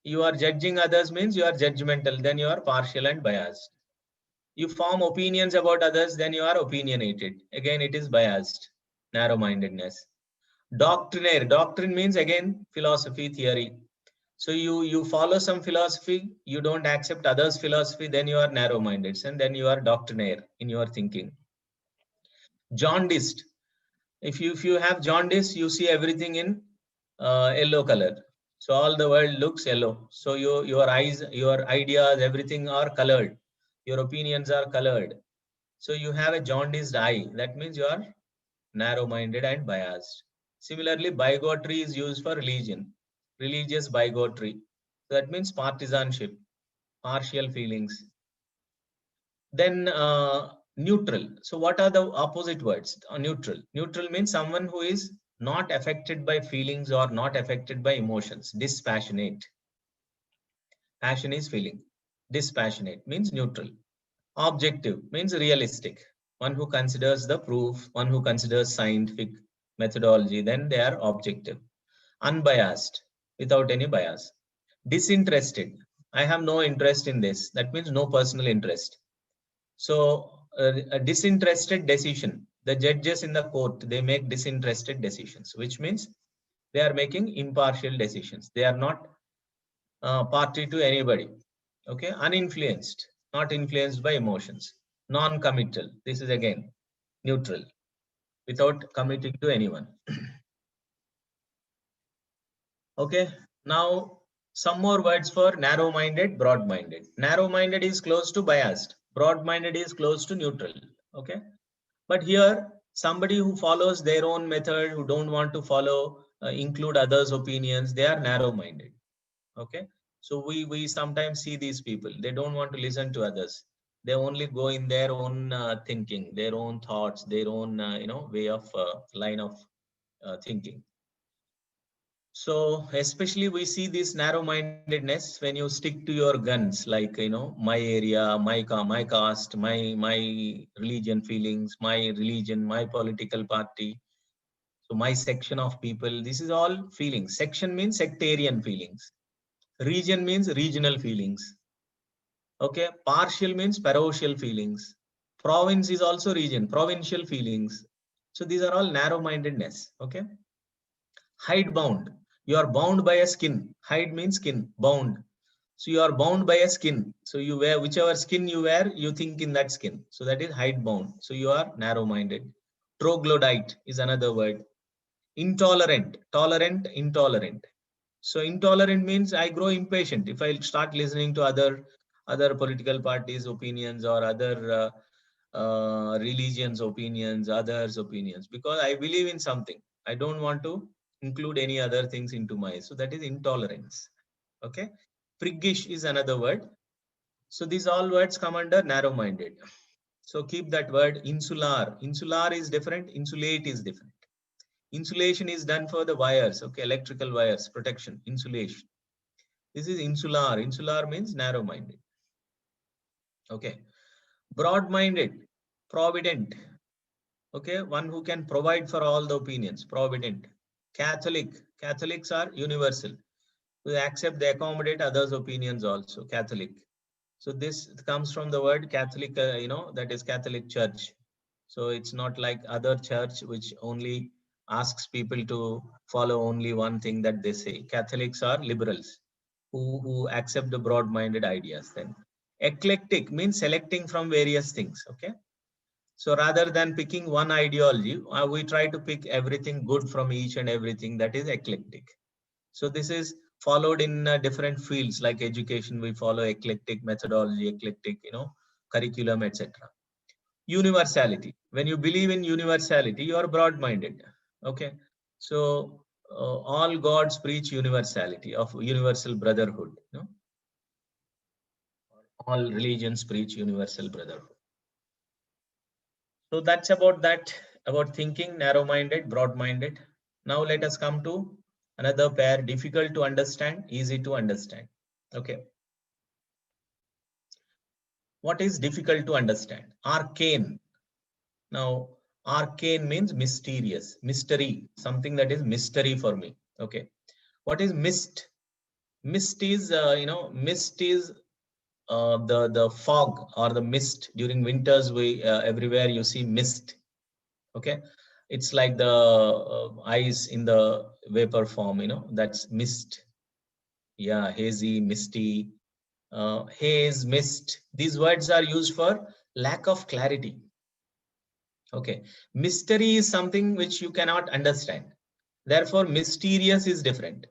You are judging others means you are judgmental. Then you are partial and biased. You form opinions about others, then you are opinionated. Again, it is biased. narrow-mindedness. Doctrinaire. Doctrine means again philosophy, theory. So you follow some philosophy, you don't accept others' philosophy, then you are narrow-minded, and then you are doctrinaire in your thinking. Jaundiced. If you have jaundice, you see everything in yellow color. So all the world looks yellow. So your eyes, your ideas, everything are colored. Your opinions are colored. So you have a jaundiced eye. That means you are narrow-minded and biased. Similarly, bigotry is used for religion, religious bigotry. So that means partisanship, partial feelings. Then neutral. So what are the opposite words? Neutral. Neutral means someone who is not affected by feelings or not affected by emotions. Dispassionate. Passion is feeling. Dispassionate means neutral. Objective means realistic. One who considers the proof, one who considers scientific methodology, then they are objective. Unbiased, without any bias. Disinterested. I have no interest in this. That means no personal interest. So a disinterested decision. The judges in the court, they make disinterested decisions, which means they are making impartial decisions. They are not party to anybody. Okay, uninfluenced, not influenced by emotions. Non-committal. This is again neutral, without committing to anyone. Okay, now some more words for narrow-minded, broad-minded. Narrow-minded is close to biased. Broad-minded is close to neutral. Okay, but here somebody who follows their own method, who don't want to follow, include others' opinions, they are narrow-minded. Okay, so we sometimes see these people. They don't want to listen to others. They only go in their own thinking, their own thoughts, their own way of line of thinking. So especially we see this narrow-mindedness when you stick to your guns, like my area, my caste, my religion feelings, my religion, my political party. So my section of people. This is all feelings. Section means sectarian feelings. Region means regional feelings. Okay, partial means parochial feelings. Province is also region, provincial feelings. So these are all narrow-mindedness. Okay. Hide bound. You are bound by a skin. Hide means skin, bound. So you are bound by a skin. So you wear whichever skin you wear, you think in that skin. So that is hide bound. So you are narrow-minded. Troglodyte is another word. Intolerant, tolerant, intolerant. So intolerant means I grow impatient if I start listening to other political parties' opinions or other religions' opinions, others' opinions, because I believe in something. I don't want to include any other things into my. So that is intolerance. Okay. Priggish is another word. So these all words come under narrow-minded. So keep that word. Insular. Insular is different. Insulate is different. Insulation is done for the wires. Okay, electrical wires, protection, insulation. This is insular. Insular means narrow-minded. Okay. Broad-minded, provident. Okay, one who can provide for all the opinions, provident. Catholic. Catholics are universal. They accept, they accommodate others' opinions also. Catholic. So this comes from the word Catholic, that is Catholic Church. So it's not like other church which only asks people to follow only one thing that they say. Catholics are liberals who accept the broad-minded ideas. Then eclectic means selecting from various things. Okay. So rather than picking one ideology, we try to pick everything good from each and everything. That is eclectic. So this is followed in different fields like education. We follow eclectic methodology, eclectic, curriculum, etc. Universality. When you believe in universality, you are broad-minded. Okay. So all gods preach universality of universal brotherhood. All religions preach universal brotherhood. So that's about that, about thinking, narrow-minded, broad-minded. Now let us come to another pair, difficult to understand, easy to understand. Okay. What is difficult to understand? Arcane. Now, arcane means mysterious, mystery, something that is mystery for me. Okay. What is mist? Mist is, mist is the fog or the mist during winters. We everywhere you see mist. Okay. It's like the ice in the vapor form, you know, that's mist. Yeah, hazy, misty, haze, mist. These words are used for lack of clarity. Okay. Mystery is something which you cannot understand. Therefore, mysterious is different.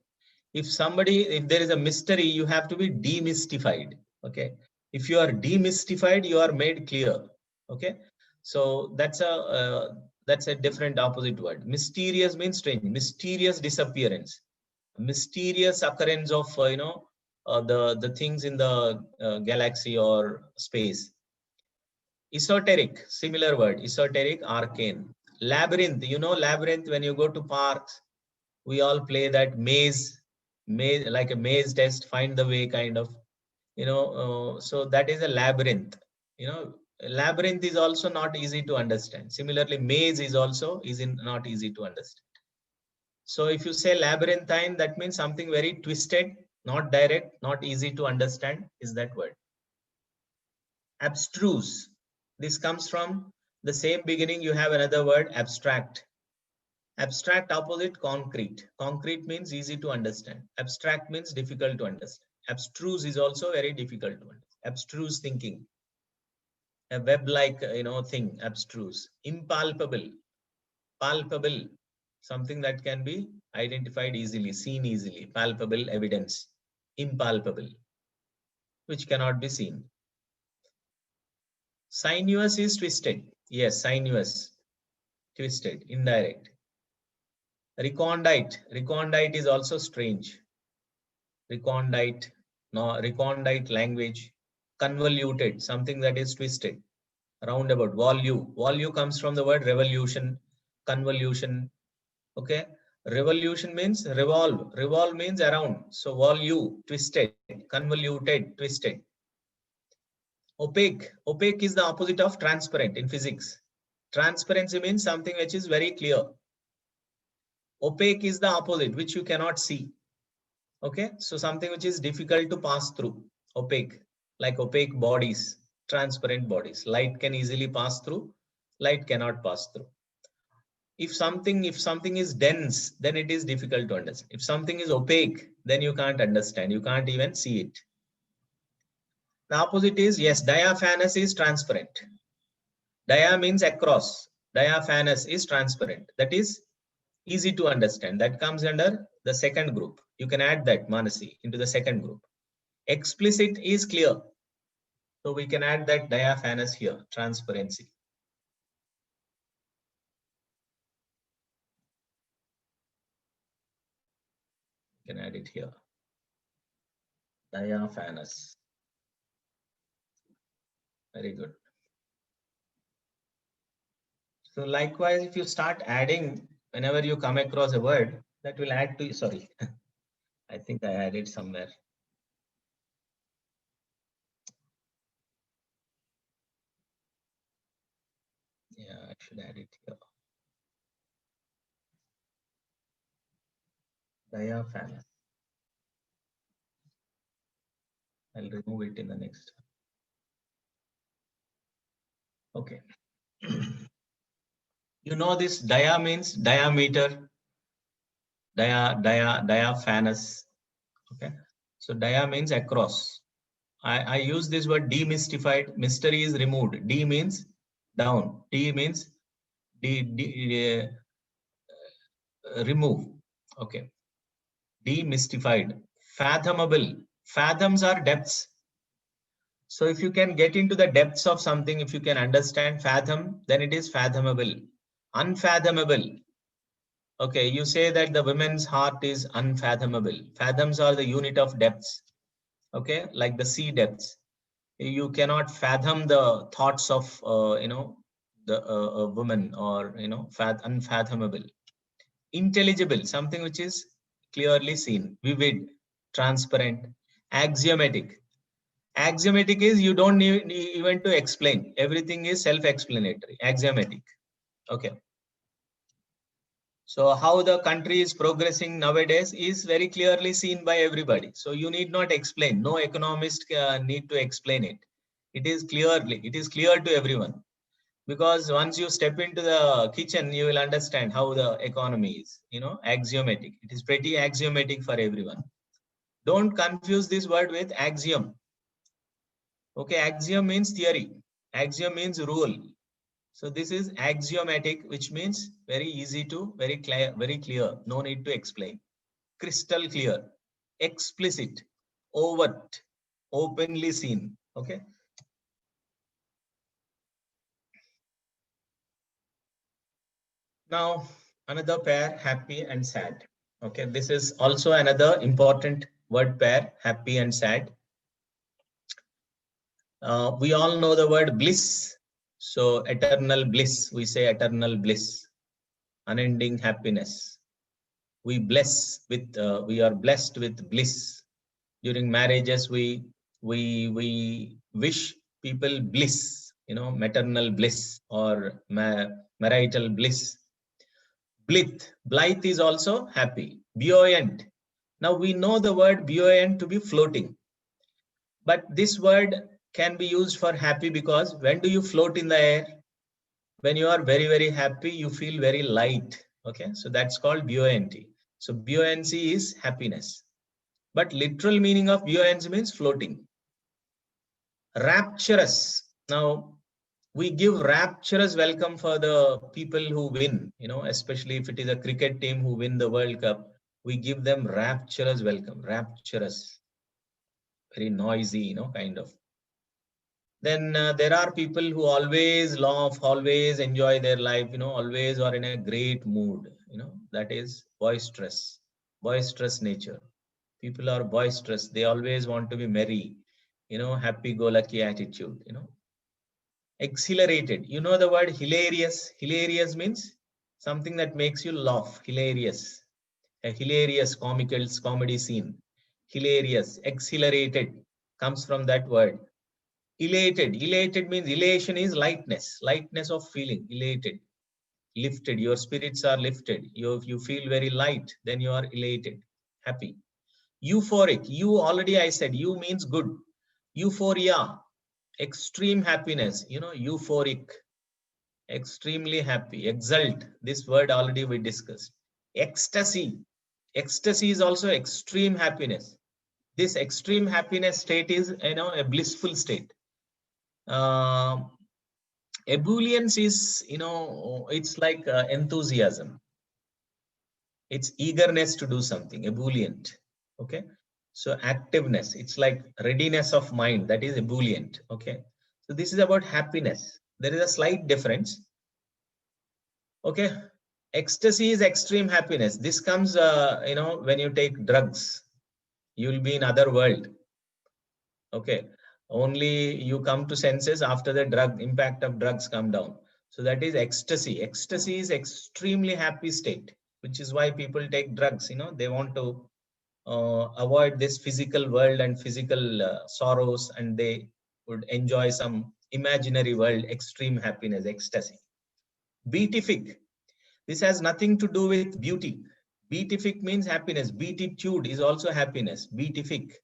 If there is a mystery, you have to be demystified. Okay. If you are demystified, you are made clear. Okay. So that's a different opposite word. Mysterious means strange, mysterious disappearance, mysterious occurrence of the things in the galaxy or space. Esoteric, similar word, esoteric, arcane. Labyrinth, you know, labyrinth, when you go to parks, we all play that maze, like a maze test, find the way kind of, so that is a labyrinth. You know, labyrinth is also not easy to understand. Similarly, maze is also not easy to understand. So if you say labyrinthine, that means something very twisted, not direct, not easy to understand, is that word. Abstruse. This comes from the same beginning. You have another word, abstract. Abstract opposite concrete. Concrete means easy to understand. Abstract means difficult to understand. Abstruse is also very difficult to understand. Abstruse thinking. A web-like, thing, abstruse. Impalpable. Palpable. Something that can be identified easily, seen easily. Palpable evidence. Impalpable, which cannot be seen. Sinuous is twisted. Yes, sinuous. Twisted, indirect. Recondite. Recondite is also strange. Recondite, no, recondite language. Convoluted, something that is twisted. Roundabout. Volue. Volue comes from the word revolution, convolution. Okay. Revolution means revolve. Revolve means around. So volue, twisted, convoluted, twisted. Opaque. Opaque is the opposite of transparent in physics. Transparency means something which is very clear. Opaque is the opposite, which you cannot see. Okay, so something which is difficult to pass through. Opaque, like opaque bodies, transparent bodies. Light can easily pass through, light cannot pass through. If something is dense, then it is difficult to understand. If something is opaque, then you can't understand, you can't even see it. The opposite is, yes, diaphanous is transparent. Dia means across. Diaphanous is transparent. That is easy to understand. That comes under the second group. You can add that, Manasi, into the second group. Explicit is clear. So we can add that diaphanous here, transparency. You can add it here. Diaphanous. Very good. So likewise, if you start adding, whenever you come across a word, that will add to, sorry, I think I added somewhere. Yeah, I should add it here. Diaphanous. I'll remove it in the next. Okay. You know this dia means diameter, diaphanous. Okay. So dia means across. I use this word demystified. Mystery is removed. D means down. D means remove. Okay. Demystified. Fathomable. Fathoms are depths. So if you can get into the depths of something, if you can understand fathom, then it is fathomable. Unfathomable. Okay, you say that the women's heart is unfathomable. Fathoms are the unit of depths. Okay, like the sea depths. You cannot fathom the thoughts of the a woman, or unfathomable. Intelligible, something which is clearly seen. Vivid, transparent. Axiomatic. Axiomatic is you don't need even to explain. Everything is self-explanatory. Axiomatic. Okay. So how the country is progressing nowadays is very clearly seen by everybody. So you need not explain. No economist need to explain it. It is clear to everyone. Because once you step into the kitchen, you will understand how the economy is, axiomatic. It is pretty axiomatic for everyone. Don't confuse this word with axiom. Okay, axiom means theory. Axiom means rule. So this is axiomatic, which means very easy to, very clear. No need to explain. Crystal clear, explicit, overt, openly seen. Okay. Now, another pair, happy and sad. Okay, this is also another important word pair, happy and sad. We all know the word bliss. So, eternal bliss, we say eternal bliss, unending happiness. We are blessed with bliss. During marriages, we wish people bliss, maternal bliss or marital bliss. Blithe is also happy. Buoyant. Now we know the word buoyant to be floating. But this word can be used for happy because when do you float in the air? When you are very, very happy, you feel very light. Okay, so that's called buoyancy. So buoyancy is happiness. But literal meaning of buoyancy means floating. Rapturous. Now, we give rapturous welcome for the people who win, especially if it is a cricket team who win the World Cup. We give them rapturous welcome, rapturous, very noisy, kind of. Then there are people who always laugh, always enjoy their life, always are in a great mood, that is boisterous nature. People are boisterous. They always want to be merry, happy go lucky attitude, Exhilarated. You know the word hilarious? Hilarious means something that makes you laugh. Hilarious. A hilarious comical comedy scene. Hilarious. Exhilarated comes from that word. Elated. Elated means elation is lightness. Lightness of feeling. Elated. Lifted. Your spirits are lifted. You feel very light. Then you are elated. Happy. Euphoric. You already I said. You means good. Euphoria. Extreme happiness. Euphoric. Extremely happy. Exult. This word already we discussed. Ecstasy. Ecstasy is also extreme happiness. This extreme happiness state is, a blissful state. Ebullience is, it's like enthusiasm. It's eagerness to do something. Ebullient. Okay. So activeness. It's like readiness of mind. That is ebullient. Okay. So this is about happiness. There is a slight difference. Okay. Ecstasy is extreme happiness. This comes, when you take drugs, you will be in other world. Okay. Only you come to senses after the drug impact of drugs come down. So that is ecstasy. Ecstasy is extremely happy state, which is why people take drugs. They want to avoid this physical world and physical sorrows, and they would enjoy some imaginary world, extreme happiness, ecstasy. Beatific. This has nothing to do with beauty. Beatific means happiness. Beatitude is also happiness. Beatific.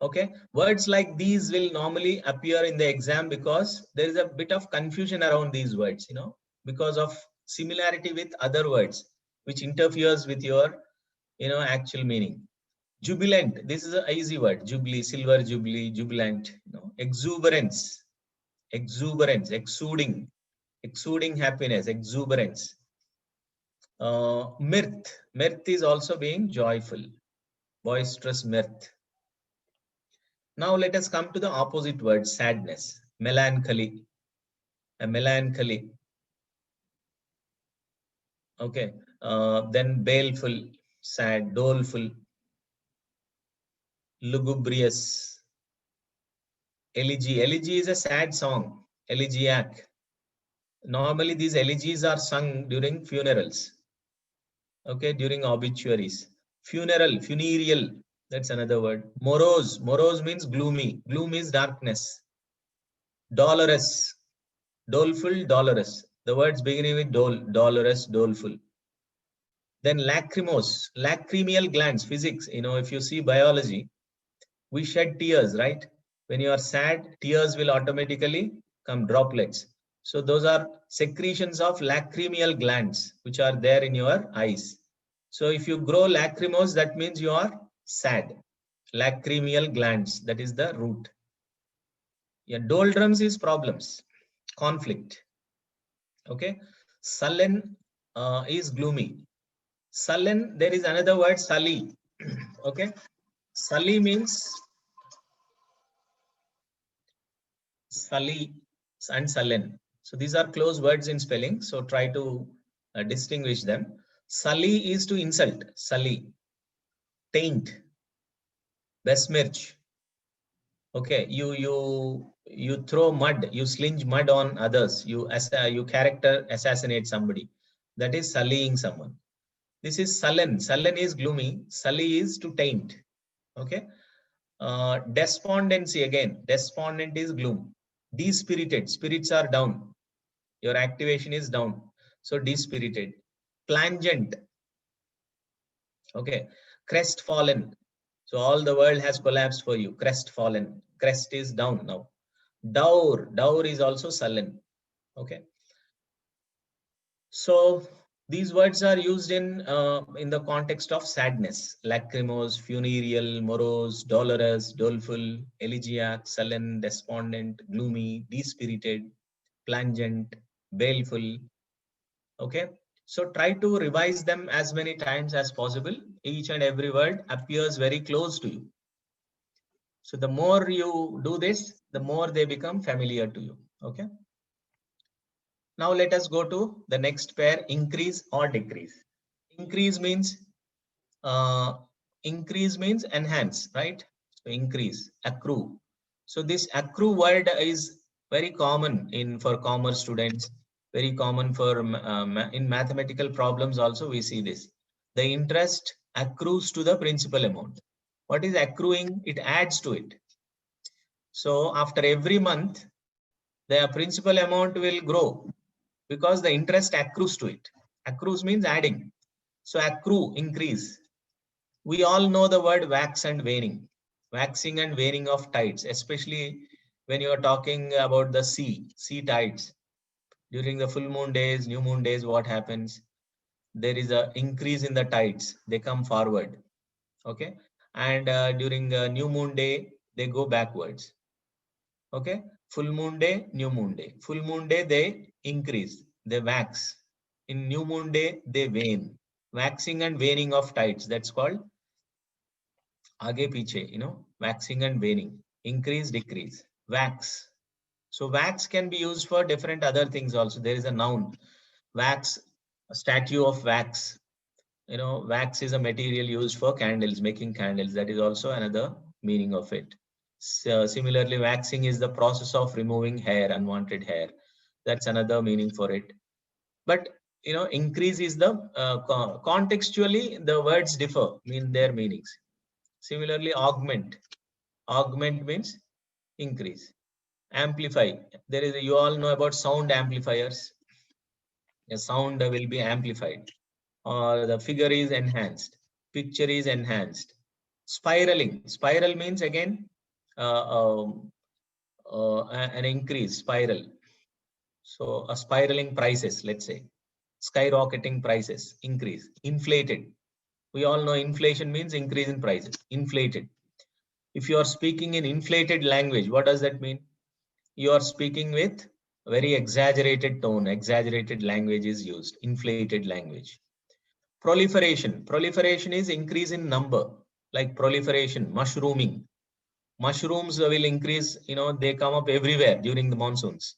Okay, words like these will normally appear in the exam because there is a bit of confusion around these words, because of similarity with other words, which interferes with your, actual meaning. Jubilant, this is an easy word. Jubilee, silver jubilee, jubilant. Exuberance, exuding happiness, exuberance. Mirth is also being joyful, boisterous mirth. Now let us come to the opposite word, sadness, melancholy. A melancholy. Okay. Then baleful, sad, doleful, lugubrious. Elegy. Elegy is a sad song. Elegiac. Normally these elegies are sung during funerals. Okay, during obituaries. Funereal. That's another word. Morose. Morose means gloomy. Gloom is darkness. Dolorous. Doleful, dolorous. The words beginning with dolorous, doleful. Then lachrymose, lacrimal glands, physics. If you see biology, we shed tears, right? When you are sad, tears will automatically come, droplets. So those are secretions of lacrimal glands which are there in your eyes. So if you grow lacrimose, that means you are sad. Lacrimal glands, that is the root. Yeah, doldrums is problems, conflict. Okay. Sullen is gloomy. Sullen, there is another word, sully. Okay. Sully means sully and sullen. So these are close words in spelling. So try to distinguish them. Sully is to insult. Sully. Taint. Besmirch. Okay. You throw mud. You slinge mud on others. You character assassinate somebody. That is sullying someone. This is sullen. Sullen is gloomy. Sully is to taint. Okay. Despondency again. Despondent is gloom. Dispirited. Spirits are down. Your activation is down. So dispirited. Plangent. Okay. Crestfallen. So all the world has collapsed for you. Crestfallen. Crest is down now. Dour. Dour is also sullen. Okay. So these words are used in the context of sadness: lachrymose, funereal, morose, dolorous, doleful, elegiac, sullen, despondent, gloomy, dispirited, plangent, baleful. Okay, so try to revise them as many times as possible. Each and every word appears very close to you. So the more you do this, the more they become familiar to you. Okay. Now let us go to the next pair: increase or decrease. Increase means uh, enhance, right? So increase, accrue. So this accrue word is very common in for commerce students, very common for in mathematical problems also we see this. The interest accrues to the principal amount. What is accruing? It adds to it. So after every month, the principal amount will grow because the interest accrues to it. Accrues means adding. So accrue, increase. We all know the word wax and waning, waxing and waning of tides, especially when you are talking about the sea tides. During the full moon days, new moon days, what happens? There is a increase in the tides. They come forward. Okay. And during new moon day, they go backwards. Okay. Full moon day, new moon day. Full moon day, they increase, they wax. In new moon day, they wane. Waxing and waning of tides. That's called आगे पीछे, waxing and waning, increase, decrease, wax. So wax can be used for different other things also. There is a noun, wax, a statue of wax. Wax is a material used for candles, making candles. That is also another meaning of it. So, similarly, waxing is the process of removing hair, unwanted hair. That's another meaning for it. But increase is the contextually the words differ, mean their meanings. Similarly, augment. Augment means increase. Amplify. You all know about sound amplifiers. The sound will be amplified, or the figure is enhanced. Picture is enhanced. Spiraling. Spiral means again an increase. Spiral. So a spiraling prices, let's say, skyrocketing prices, increase. Inflated. We all know inflation means increase in prices. Inflated. If you are speaking in inflated language, what does that mean? You are speaking with very exaggerated tone, exaggerated language is used, inflated language. Proliferation. Proliferation is increase in number, like proliferation, mushrooming. Mushrooms will increase, they come up everywhere during the monsoons.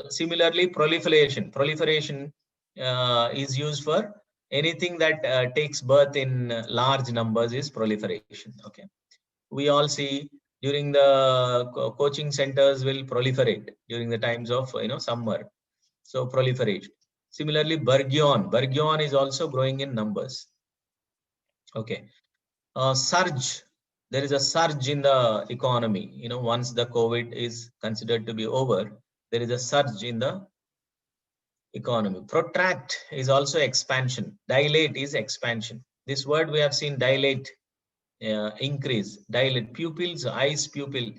Similarly, proliferation. Proliferation is used for anything that takes birth in large numbers is proliferation. Okay. We all see during the coaching centers will proliferate during the times of summer. So proliferate. Similarly, Burgeon. Burgeon is also growing in numbers. Okay. Surge. There is a surge in the economy. Once the COVID is considered to be over, there is a surge in the economy. Protract is also expansion. Dilate is expansion. This word we have seen, dilate, increase, dilate. Pupils, eyes, pupil.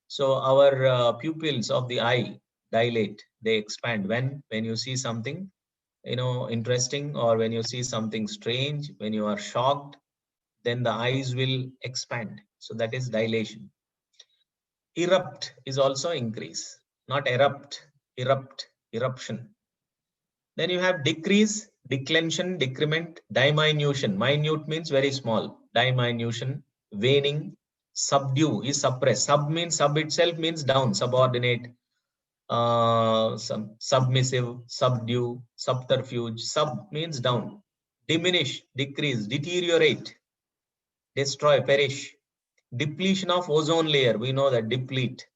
So our pupils of the eye, dilate, they expand. When you see something, interesting, or when you see something strange, when you are shocked, then the eyes will expand. So that is dilation. Erupt is also increase, not erupt, erupt, eruption. Then you have decrease, declension, decrement, diminution. Minute means very small. Diminution, waning, subdue is suppress. Sub itself means down, subordinate, submissive, subdue, subterfuge. Sub means down. Diminish, decrease, deteriorate, destroy, perish. Depletion of ozone layer. We know that deplete.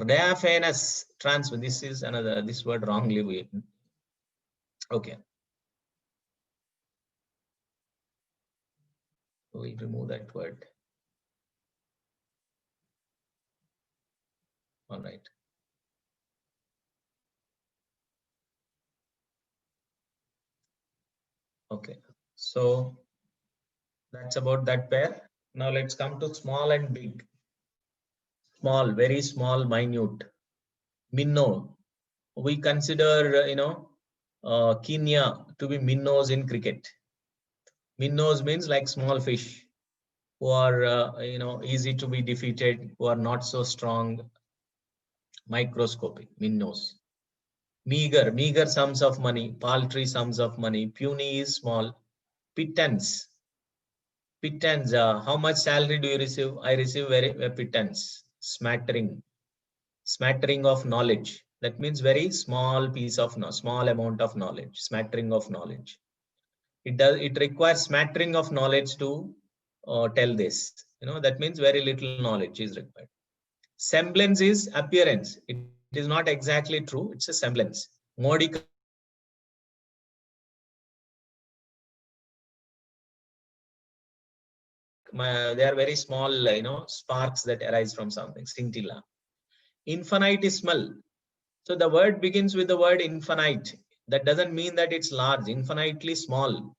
Diaphanous transfer. This is another, this word wrongly. Okay. We'll remove that word. All right. Okay. So that's about that pair. Now let's come to small and big. Small, very small, minute. Minnow. We consider, Kenya to be minnows in cricket. Minnows means like small fish who are, easy to be defeated, who are not so strong, microscopic, minnows. Meager sums of money, paltry sums of money. Puny is small. Pittance. Pittance, how much salary do you receive? I receive a pittance. Smattering of knowledge. That means very small piece of small amount of knowledge. Smattering of knowledge. It requires smattering of knowledge to tell this. That means very little knowledge is required. Semblance is appearance. It is not exactly true. It's a semblance. Modicum. They are very small, sparks that arise from something. Scintilla. Infinitesimal. So the word begins with the word infinite. That doesn't mean that it's large. Infinitely small.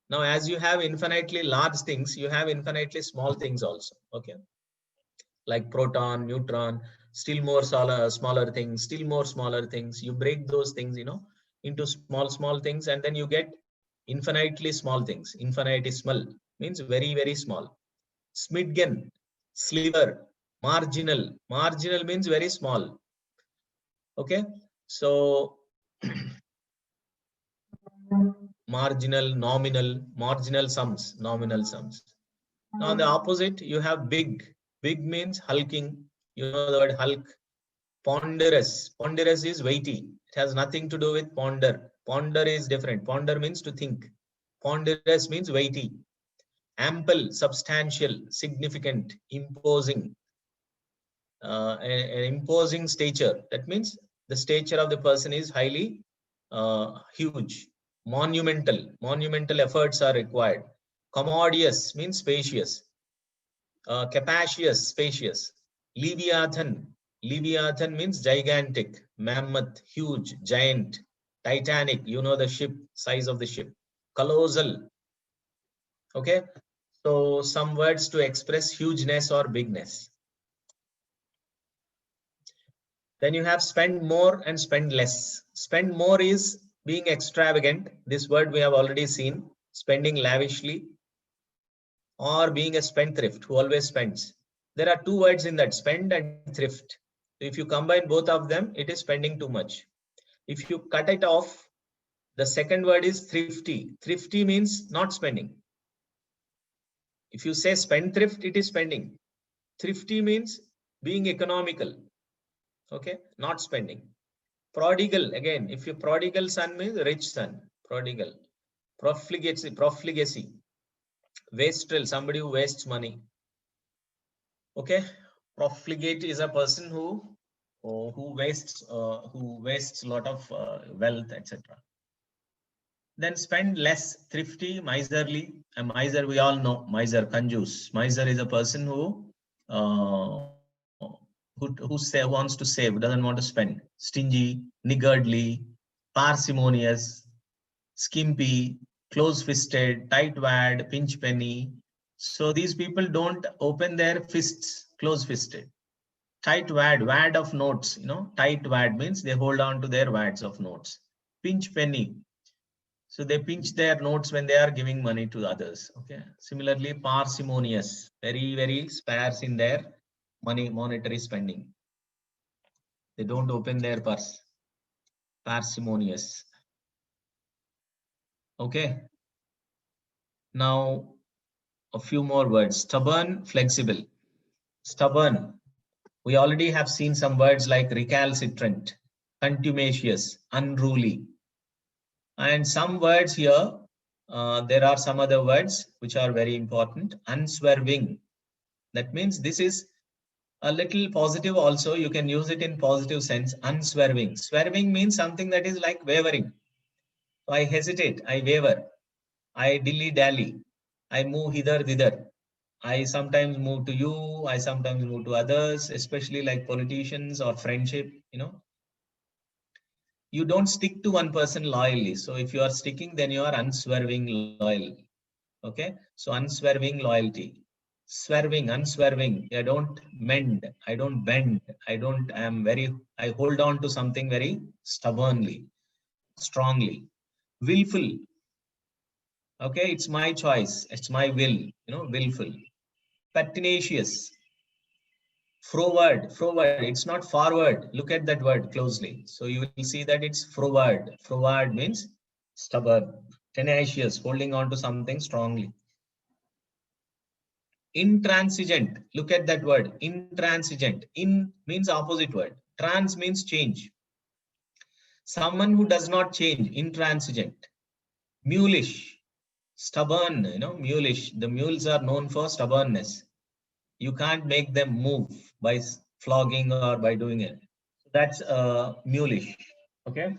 Now, as you have infinitely large things, you have infinitely small things also. Okay. Like proton, neutron, still more smaller things, still more smaller things. You break those things, into small things, and then you get infinitely small things. Infinitesimal means very, very small. Smidgen, sliver, marginal. Marginal means very small. Okay. So marginal, marginal sums, nominal sums. Now, on the opposite, you have big. Big means hulking. You know the word hulk. Ponderous. Ponderous is weighty. It has nothing to do with ponder. Ponder is different. Ponder means to think. Ponderous means weighty. Ample, substantial, significant, imposing. An imposing stature. That means the stature of the person is highly huge. Monumental. Monumental efforts are required. Commodious means spacious. Capacious, spacious. Leviathan. Leviathan means gigantic, mammoth, huge, giant. Titanic, the ship, size of the ship. Colossal. Okay. So some words to express hugeness or bigness. Then you have spend more and spend less. Spend more is being extravagant. This word we have already seen. Spending lavishly, or being a spendthrift who always spends. There are two words in that, spend and thrift. If you combine both of them, it is spending too much. If you cut it off, the second word is thrifty. Thrifty means not spending. If you say spendthrift, it is spending. Thrifty means being economical. Okay, not spending. Prodigal, again, if you prodigal son means rich son. Prodigal. Profligacy. Wastrel, somebody who wastes money. Okay, profligate is a person who wastes a lot of wealth, etc. Then spend less. Thrifty, miserly. A miser, we all know, miser, kanjus. Miser is a person who wants to save, doesn't want to spend. Stingy, niggardly, parsimonious, skimpy, close-fisted, tight-wad, pinch-penny. So these people don't open their fists, close-fisted. Tight wad of notes, tight wad means they hold on to their wads of notes. Pinch penny. So they pinch their notes when they are giving money to others. Okay. Similarly, parsimonious, very, very sparse in their monetary spending. They don't open their purse. Parsimonious. Okay. Now, a few more words. Stubborn, flexible. Stubborn. We already have seen some words like recalcitrant, contumacious, unruly. And some words here, there are some other words which are very important. Unswerving. That means this is a little positive also. You can use it in positive sense. Unswerving. Swerving means something that is like wavering. So I hesitate, I waver, I dilly-dally, I move hither, thither. I sometimes move to you, I sometimes move to others, especially like politicians or friendship, You don't stick to one person loyally. So if you are sticking, then you are unswerving loyal. Okay. So unswerving loyalty. Swerving, unswerving. I don't mend. I don't bend. I hold on to something very stubbornly, strongly. Willful. Okay. It's my choice. It's my will, willful. Pertinacious. Froward. It's not forward. Look at that word closely. So you will see that it's froward. Froward means stubborn, tenacious, holding on to something strongly. Intransigent. Look at that word. Intransigent. In means opposite word. Trans means change. Someone who does not change. Intransigent. Mulish. Stubborn. Mulish. The mules are known for stubbornness. You can't make them move by flogging or by doing it. That's mulish. Okay.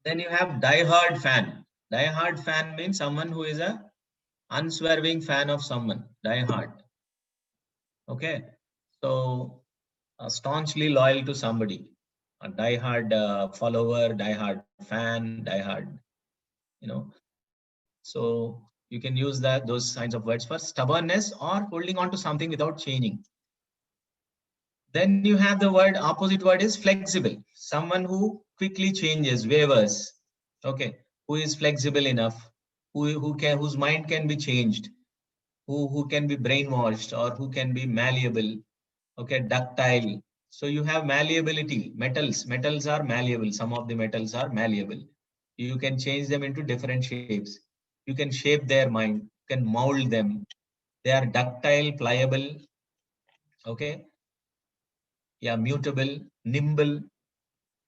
Then you have diehard fan. Diehard fan means someone who is a unswerving fan of someone. Diehard. Okay. So staunchly loyal to somebody. A diehard follower, diehard fan, diehard. So you can use those kinds of words for stubbornness or holding on to something without changing. Then you have the opposite word is flexible. Someone who quickly changes, wavers. Okay. Who is flexible enough, whose mind can be changed, who can be brainwashed or who can be malleable. Okay. Ductile. So you have malleability. Metals are malleable. Some of the metals are malleable. You can change them into different shapes. You can shape their mind, you can mold them. They are ductile, pliable. Okay. Yeah, mutable, nimble,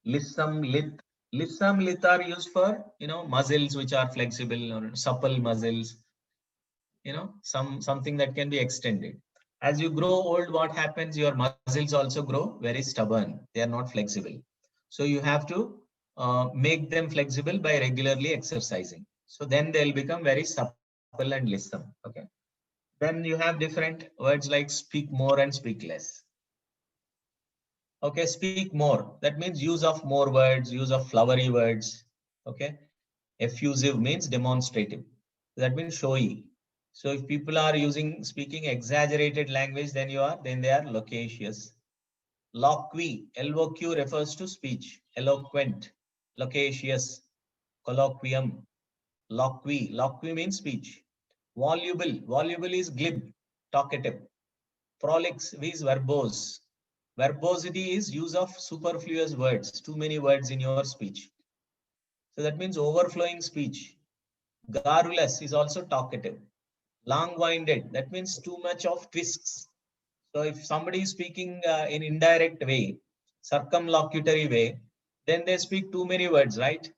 lissome, lith. Lissome, lith are used for, muscles which are flexible or supple muscles, something that can be extended. As you grow old, what happens? Your muscles also grow very stubborn. They are not flexible. So you have to make them flexible by regularly exercising. So then they'll become very supple and lissome. Okay. Then you have different words like speak more and speak less. Okay, speak more. That means use of more words, use of flowery words. Okay. Effusive means demonstrative. That means showy. So if people are speaking exaggerated language, then they are loquacious. Loqui, LOQ refers to speech. Eloquent, loquacious, colloquium. Loqui means speech. Voluble is glib, talkative. Prolix is verbose. Verbosity is use of superfluous words, too many words in your speech. So that means overflowing speech. Garrulous is also talkative. Long-winded, that means too much of twists. So if somebody is speaking in indirect way, circumlocutory way, then they speak too many words, right?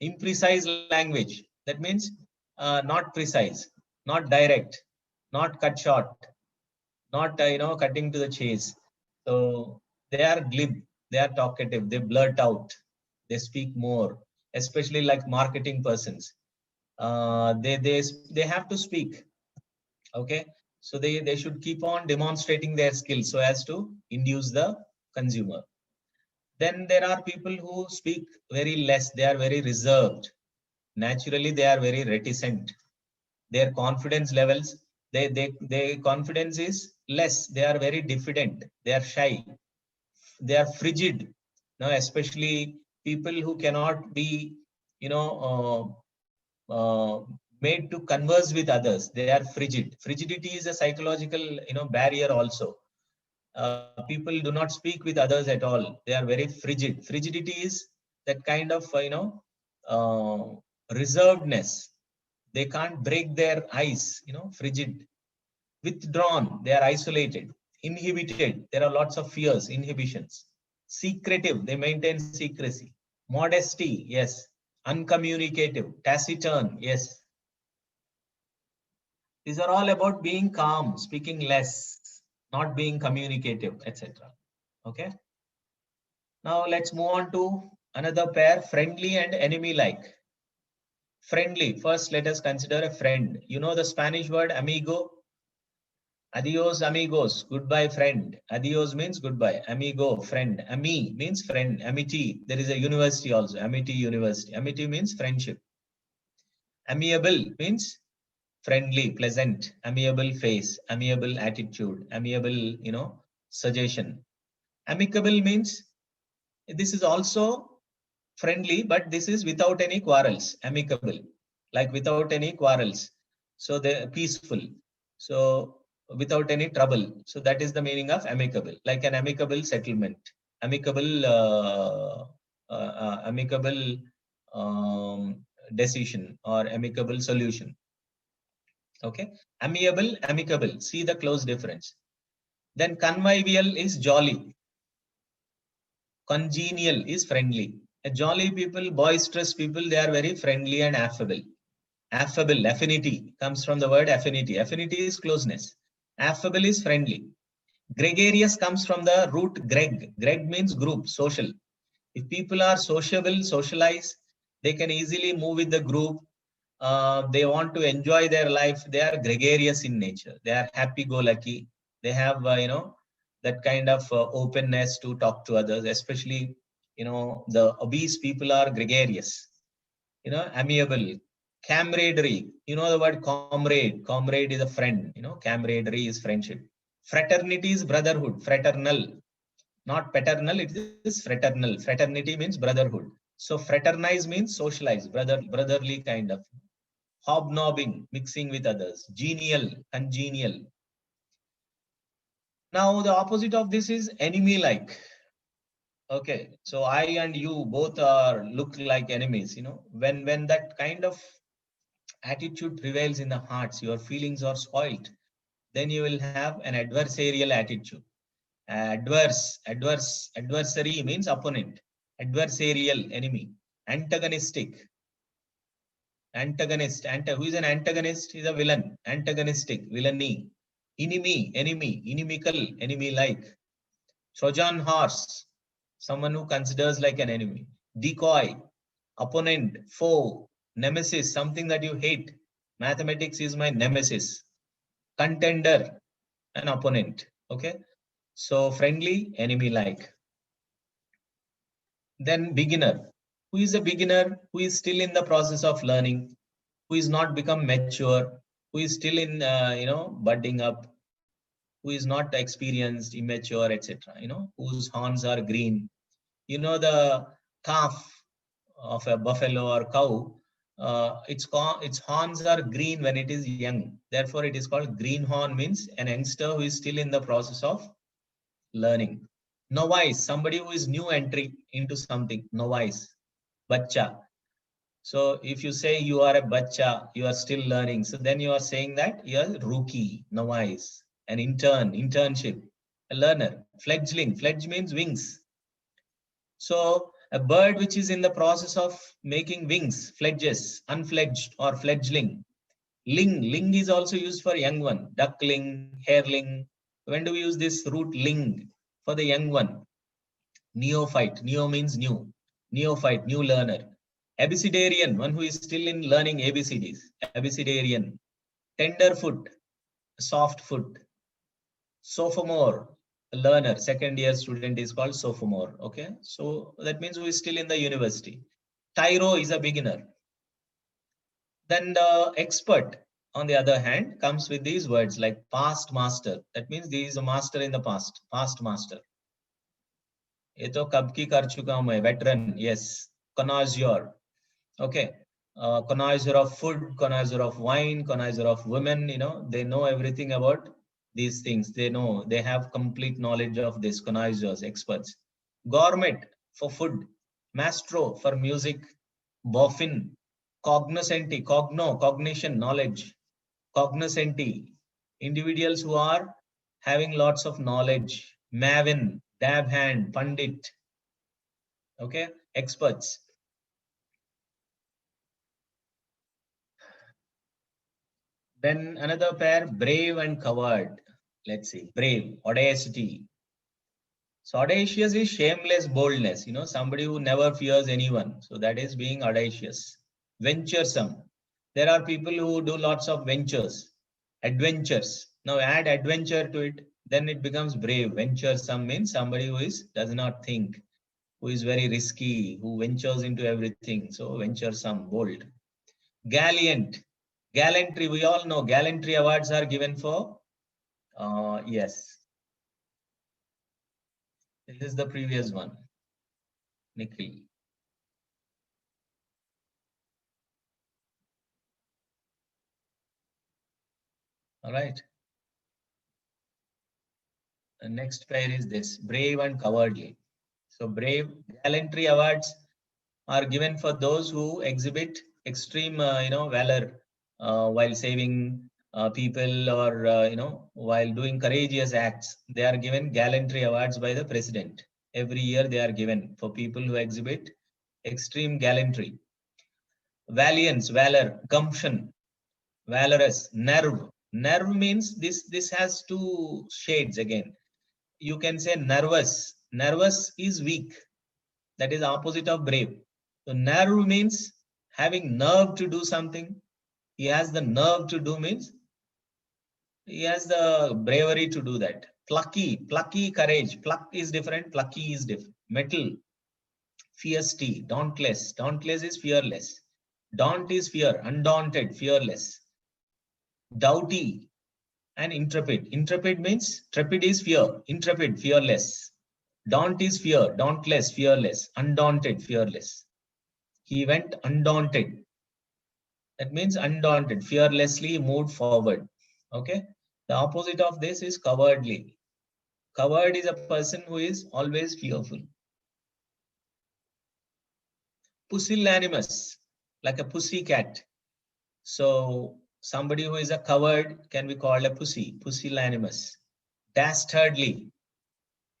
Imprecise language, that means not precise, not direct, not cut short, not cutting to the chase. So they are glib, they are talkative, they blurt out, they speak more, especially like marketing persons. They have to speak. Okay. So they should keep on demonstrating their skills so as to induce the consumer. Then there are people who speak very less. They are very reserved. Naturally, they are very reticent. Their confidence levels, their confidence is less. They are very diffident. They are shy. They are frigid. Now, especially people who cannot be, you know, made to converse with others. They are frigid. Frigidity is a psychological, barrier also. People do not speak with others at all. They are very frigid. Frigidity is that kind of, reservedness. They can't break their ice, frigid. Withdrawn, they are isolated. Inhibited, there are lots of fears, inhibitions. Secretive, they maintain secrecy. Modesty, yes. Uncommunicative, taciturn, yes. These are all about being calm, speaking less, not being communicative, etc. Okay. Now let's move on to another pair, friendly and enemy-like. Friendly. First, let us consider a friend. You know the Spanish word amigo? Adios, amigos. Goodbye, friend. Adios means goodbye. Amigo, friend. Ami means friend. Amity. There is a university also. Amity University. Amity means friendship. Amiable means friendly, pleasant, amiable face, amiable attitude, amiable, suggestion. Amicable means this is also friendly, but this is without any quarrels. Amicable, like without any quarrels. So they're peaceful. So without any trouble. So that is the meaning of amicable, like an amicable settlement, amicable decision or amicable solution. Okay. Amiable, amicable. See the close difference. Then convivial is jolly. Congenial is friendly. A jolly people, boisterous people, they are very friendly and affable. Affable, affinity comes from the word affinity. Affinity is closeness. Affable is friendly. Gregarious comes from the root greg. Greg means group, social. If people are sociable, socialize, they can easily move with the group. They want to enjoy their life. They are gregarious in nature. They are happy-go-lucky. They have, that kind of openness to talk to others, especially, the obese people are gregarious, amiable. Camaraderie, the word comrade. Comrade is a friend, camaraderie is friendship. Fraternity is brotherhood, fraternal, not paternal, it is fraternal. Fraternity means brotherhood. So fraternize means socialize, brotherly kind of. Hobnobbing, mixing with others. Genial, congenial. Now the opposite of this is enemy-like. Okay, so I and you both are look like enemies. When that kind of attitude prevails in the hearts, your feelings are spoiled. Then you will have an adversarial attitude. Adversary means opponent. Adversarial, enemy. Antagonistic. Who is an antagonist? Is a villain. Antagonistic, villainy. Enemy, inimical, enemy-like. Trojan horse, someone who considers like an enemy. Decoy, opponent, foe, nemesis, something that you hate. Mathematics is my nemesis. Contender, an opponent. Okay. So friendly, enemy-like. Then beginner. Who is a beginner? Who is still in the process of learning? Who is not become mature? Who is still in, budding up? Who is not experienced, immature, etc. Whose horns are green. The calf of a buffalo or cow, its horns are green when it is young. Therefore, it is called greenhorn, means an youngster who is still in the process of learning. Novice, somebody who is new entry into something. Novice, bacha. So if you say you are a bacha, you are still learning. So then you are saying that you are rookie, novice, an internship, a learner, fledgling. Fledge means wings. So a bird which is in the process of making wings, fledges, unfledged or fledgling. Ling is also used for young one. Duckling, hareling. When do we use this root ling? For the young one. Neophyte. Neo means new. Neophyte, new learner. Abecedarian, one who is still in learning ABCDs. Abecedarian. Tenderfoot, soft foot. Sophomore, a learner, second year student is called sophomore. Okay, so that means who is still in the university. Tyro is a beginner. Then the expert. on the other hand, comes with these words like past master. That means he is a master in the past master. ये तो कब की कर चुका हूं मैं, veteran, yes. Connoisseur, okay. Connoisseur of food, connoisseur of wine, connoisseur of women, they know everything about these things. They know, they have complete knowledge of this, connoisseurs, experts. Gourmet for food, maestro for music, boffin, cognoscenti, cognition, knowledge, cognoscenti, individuals who are having lots of knowledge, mavin, dab hand, pandit, okay, experts. Then another pair, brave and coward. Let's see, brave, audacity. So audacious is shameless boldness, somebody who never fears anyone. So that is being audacious. Venturesome. There are people who do lots of ventures, adventures. Now add adventure to it, then it becomes brave. Venturesome means somebody who does not think, who is very risky, who ventures into everything. So venturesome, bold. Gallant. Gallantry, we all know gallantry awards are given for, yes. This is the previous one, Nikhil. All right. The next pair is this, brave and cowardly. So brave, gallantry awards are given for those who exhibit extreme, valor while saving people, or while doing courageous acts. They are given gallantry awards by the president. Every year they are given for people who exhibit extreme gallantry. Valiance, valor, gumption, valorous, nerve. Nerve means this has two shades again. You can say nervous. Nervous is weak. That is opposite of brave. So nerve means having nerve to do something. He has the nerve to do means he has the bravery to do that. Plucky courage. Pluck is different. Plucky is different. Metal, fiercely, dauntless. Dauntless is fearless. Daunt is fear. Undaunted, fearless. Doughty and intrepid. Intrepid means trepid is fear. Intrepid, fearless. Daunt is fear. Dauntless, fearless. Undaunted, fearless. He went undaunted. That means undaunted, fearlessly moved forward. Okay. The opposite of this is cowardly. Coward is a person who is always fearful. Pusillanimous, like a pussy cat. So somebody who is a coward can be called a pussy, pusillanimous. Dastardly,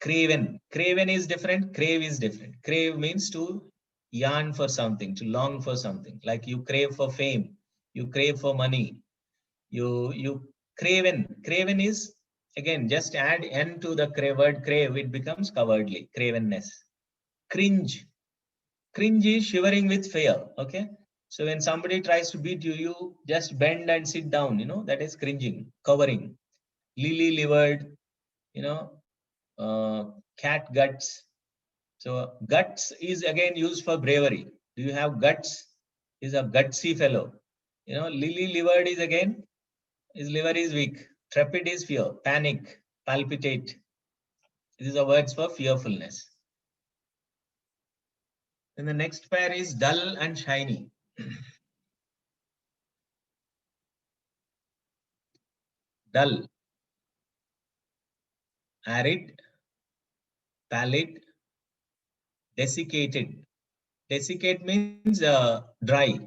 craven. Craven is different, crave is different. Crave means to yearn for something, to long for something. Like you crave for fame, you crave for money, you craven. Craven is, again, just add n to the word crave, it becomes cowardly, cravenness. Cringe. Cringe is shivering with fear. Okay. So when somebody tries to beat you, you just bend and sit down, that is cringing, covering. Lily livered, cat guts. So guts is again used for bravery. Do you have guts? Is a gutsy fellow. Lily livered is again, his liver is weak. Trepid is fear. Panic, palpitate. These are words for fearfulness. Then the next pair is dull and shiny. Dull, arid, pallid, desiccated. Desiccate means dry.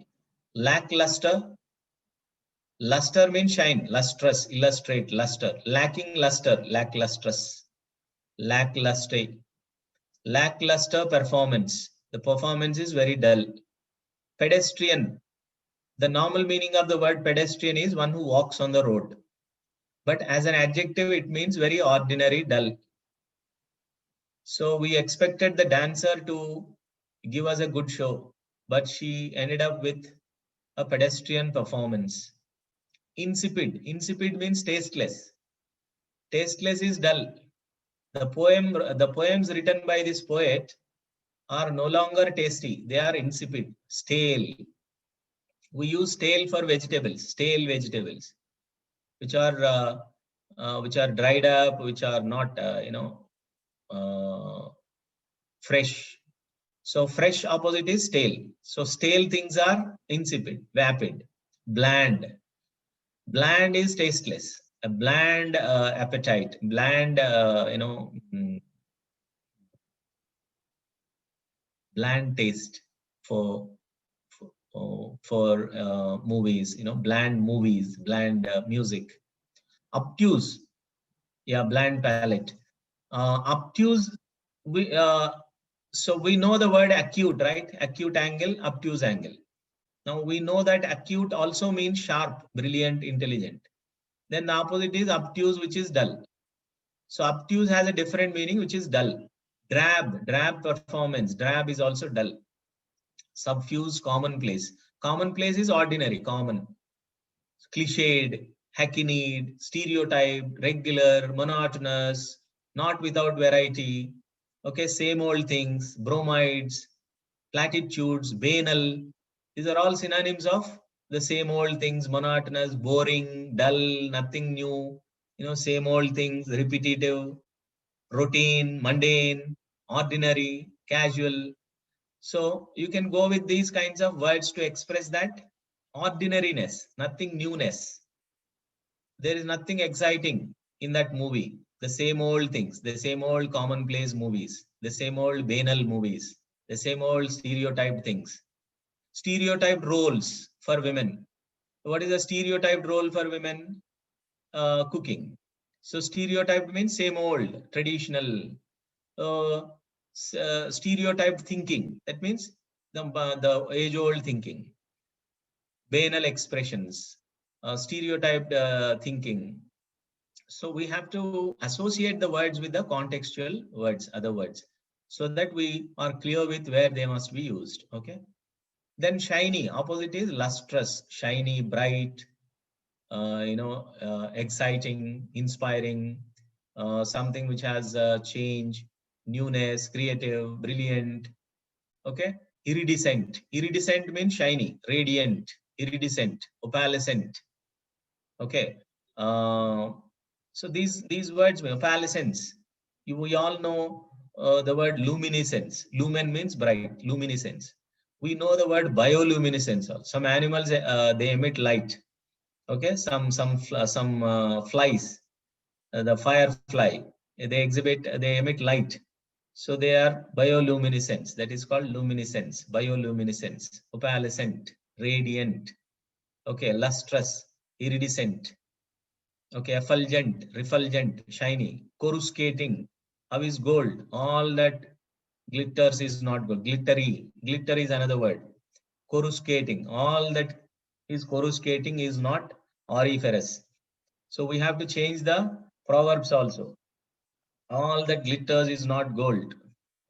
Lackluster. Luster means shine. Lustrous, illustrate, luster. Lacking luster, lacklustrous. Lackluster. Lackluster performance. The performance is very dull. Pedestrian. The normal meaning of the word pedestrian is one who walks on the road. But as an adjective, it means very ordinary, dull. So we expected the dancer to give us a good show, but she ended up with a pedestrian performance. Insipid. Insipid means tasteless. Tasteless is dull. The poems written by this poet are no longer tasty. They are insipid, stale. We use stale for vegetables, stale vegetables, which are dried up, which are not, fresh. So fresh opposite is stale. So stale things are insipid, vapid, bland. Bland is tasteless. A bland appetite, bland, bland taste for movies. Bland movies, bland music. Obtuse, yeah, bland palate. Obtuse, so we know the word acute, right? Acute angle, obtuse angle. Now we know that acute also means sharp, brilliant, intelligent. Then the opposite is obtuse, which is dull. So obtuse has a different meaning, which is dull. Drab performance. Drab is also dull. Subfuse, commonplace. Commonplace is ordinary, common. Cliched, hackneyed, stereotyped, regular, monotonous, not without variety. Okay, same old things, bromides, platitudes, banal. These are all synonyms of the same old things, monotonous, boring, dull, nothing new, same old things, repetitive, routine, mundane, ordinary, casual. So you can go with these kinds of words to express that ordinariness, nothing newness. There is nothing exciting in that movie. The same old things, the same old commonplace movies, the same old banal movies, the same old stereotyped things. Stereotyped roles for women. What is a stereotyped role for women? Cooking. So stereotyped means same old, traditional. Stereotyped thinking. That means the age-old thinking. Banal expressions. Stereotyped thinking. So we have to associate the words with the contextual words, other words, so that we are clear with where they must be used. Okay. Then shiny, opposite is lustrous, shiny, bright, exciting, inspiring, something which has change, newness, creative, brilliant. Okay. Iridescent. Iridescent means shiny, radiant, iridescent, opalescent. Okay. So these words, opalescence. We all know the word luminescence. Lumen means bright, luminescence. We know the word bioluminescence. Some animals they emit light. Okay, some flies, the firefly, they emit light. So they are bioluminescence. That is called luminescence, bioluminescence, opalescent, radiant. Okay, lustrous, iridescent. Okay, effulgent, refulgent, shiny, coruscating. How is gold? All that glitters is not gold. Glittery. Glitter is another word. Coruscating. All that is coruscating is not auriferous. So we have to change the proverbs also. All that glitters is not gold.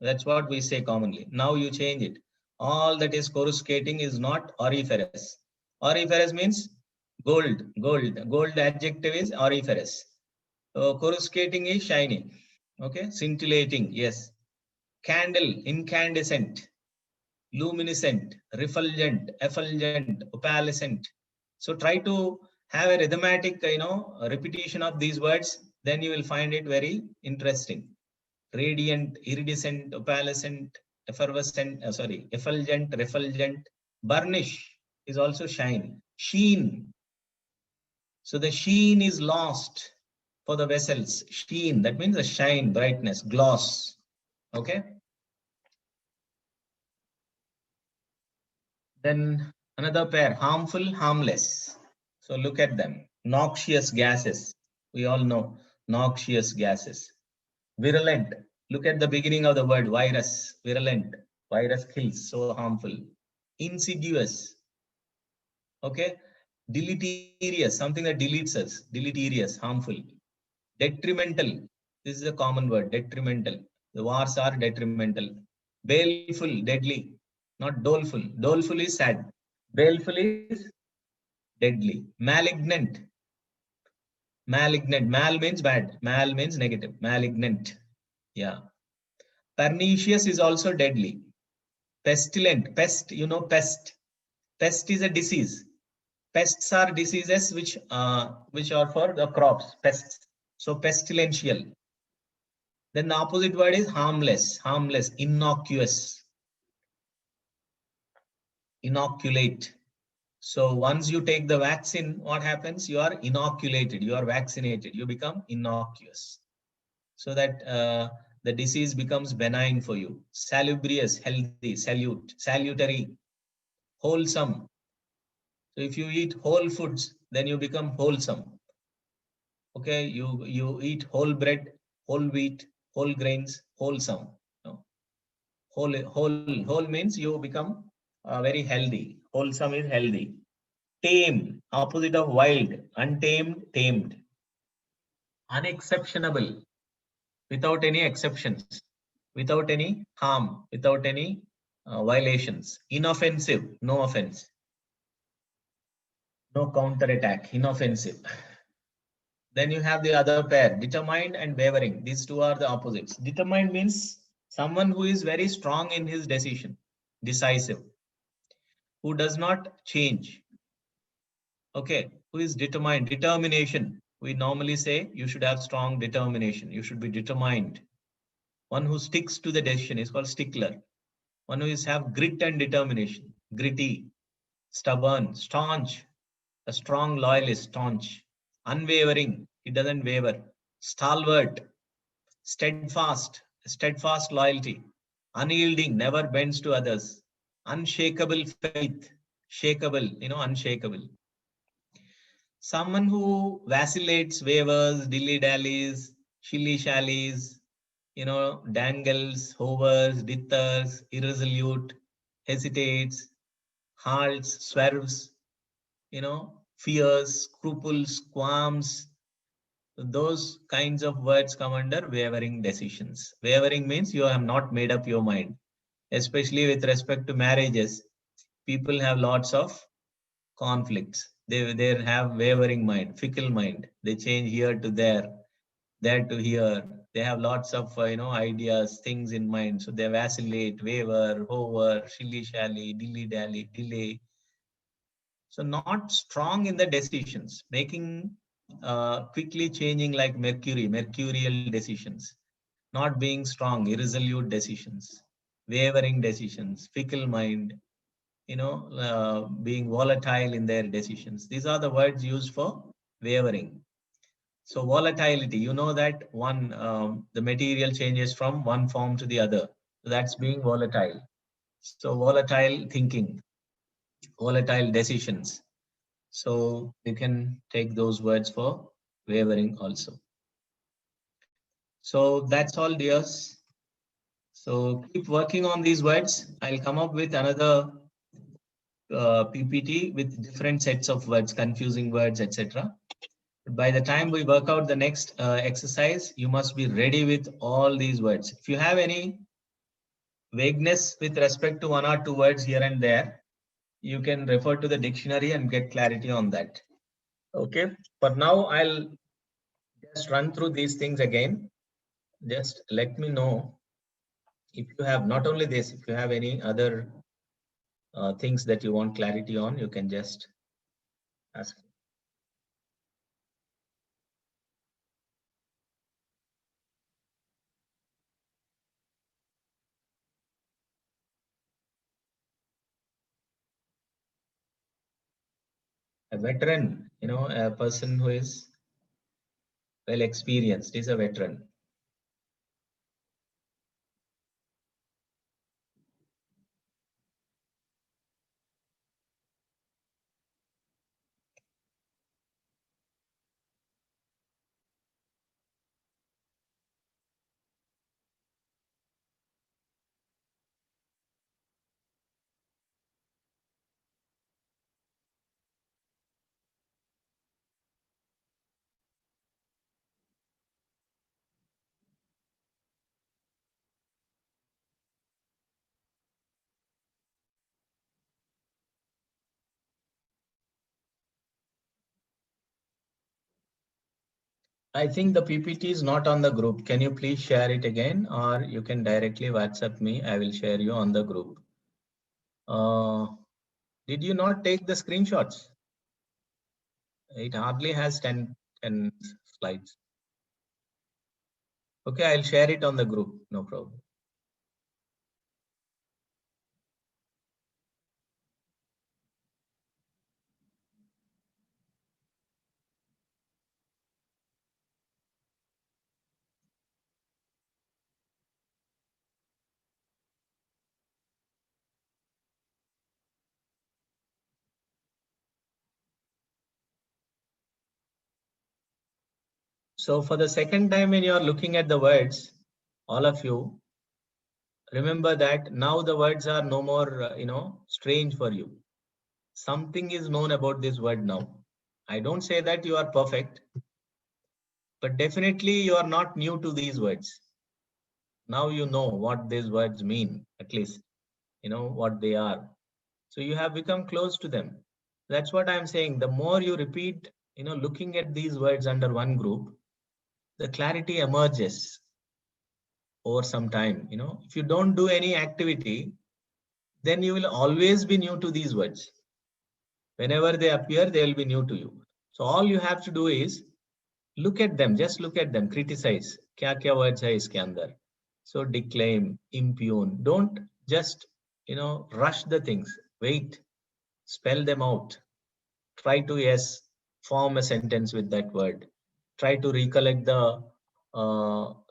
That's what we say commonly. Now you change it. All that is coruscating is not auriferous. Auriferous means gold. Gold adjective is auriferous. So coruscating is shiny. Okay, scintillating. Yes. Candle, incandescent, luminescent, refulgent, effulgent, opalescent. So try to have a rhythmatic, repetition of these words. Then you will find it very interesting. Radiant, iridescent, opalescent, effervescent, effulgent, refulgent. Burnish is also shine. Sheen. So the sheen is lost for the vessels. Sheen, that means the shine, brightness, gloss. Okay. Then another pair, harmful, harmless. So look at them. Noxious gases. We all know noxious gases. Virulent. Look at the beginning of the word virus. Virulent. Virus kills, so harmful. Insidious. Okay. Deleterious, something that deletes us. Deleterious, harmful. Detrimental. This is a common word. Detrimental. The wars are detrimental. Baleful, deadly. Not doleful. Doleful is sad. Baleful is deadly. Malignant. Malignant. Mal means bad. Mal means negative. Malignant. Yeah. Pernicious is also deadly. Pestilent. Pest, pest. Pest is a disease. Pests are diseases which are for the crops. Pests. So pestilential. Then the opposite word is harmless. Harmless, innocuous, inoculate. So once you take the vaccine, what happens? You are inoculated. You are vaccinated. You become innocuous. So that the disease becomes benign for you. Salubrious, healthy, salutary, wholesome. So if you eat whole foods, then you become wholesome. Okay, you eat whole bread, whole wheat, whole grains, wholesome. No? Whole means you become very healthy. Wholesome is healthy. Tame, opposite of wild, untamed, tamed. Unexceptionable, without any exceptions, without any harm, without any violations. Inoffensive, no offense, no counter attack, inoffensive. Then you have the other pair, determined and wavering. These two are the opposites. Determined means someone who is very strong in his decision, decisive, who does not change. Okay, who is determined, determination. We normally say you should have strong determination. You should be determined. One who sticks to the decision is called stickler. One who is have grit and determination, gritty, stubborn, staunch. A strong loyalist, staunch, unwavering. He doesn't waver. Stalwart, steadfast loyalty. Unyielding, never bends to others. Unshakable faith, shakeable, unshakable. Someone who vacillates, wavers, dilly-dallies, shilly-shallies, dangles, hovers, dithers, irresolute, hesitates, halts, swerves, fears, scruples, qualms. Those kinds of words come under wavering decisions. Wavering means you have not made up your mind. Especially with respect to marriages, people have lots of conflicts. They have wavering mind, fickle mind. They change here to there to here. They have lots of ideas, things in mind. So they vacillate, waver, hover, shilly-shally, dilly-dally, delay. So not strong in the decisions, making quickly changing like mercurial decisions, not being strong, irresolute decisions, wavering decisions, fickle mind, being volatile in their decisions. These are the words used for wavering. So volatility, that the material changes from one form to the other. So that's being volatile. So volatile thinking, volatile decisions. So you can take those words for wavering also. So that's all, dears. So keep working on these words. I'll come up with another PPT with different sets of words, confusing words, etc. By the time we work out the next exercise, you must be ready with all these words. If you have any vagueness with respect to one or two words here and there, you can refer to the dictionary and get clarity on that. Okay, but now I'll just run through these things again. Just let me know if you have not only this, if you have any other things that you want clarity on, you can just ask. A veteran, a person who is well experienced is a veteran. I think the PPT is not on the group. Can you please share it again, or you can directly WhatsApp me. I will share you on the group. Did you not take the screenshots? It hardly has 10 slides. Okay, I'll share it on the group. No problem. So for the second time when you are looking at the words, all of you, remember that now the words are no more, strange for you. Something is known about this word now. I don't say that you are perfect, but definitely you are not new to these words. Now you know what these words mean, at least, what they are. So you have become close to them. That's what I'm saying. The more you repeat, looking at these words under one group, the clarity emerges over some time. If you don't do any activity, then you will always be new to these words. Whenever they appear, they will be new to you. So all you have to do is look at them, just look at them, criticize. Kya words hai iske andar? So declaim, impugn. Don't just, rush the things. Wait, spell them out. Try to, yes, form a sentence with that word. Try to recollect the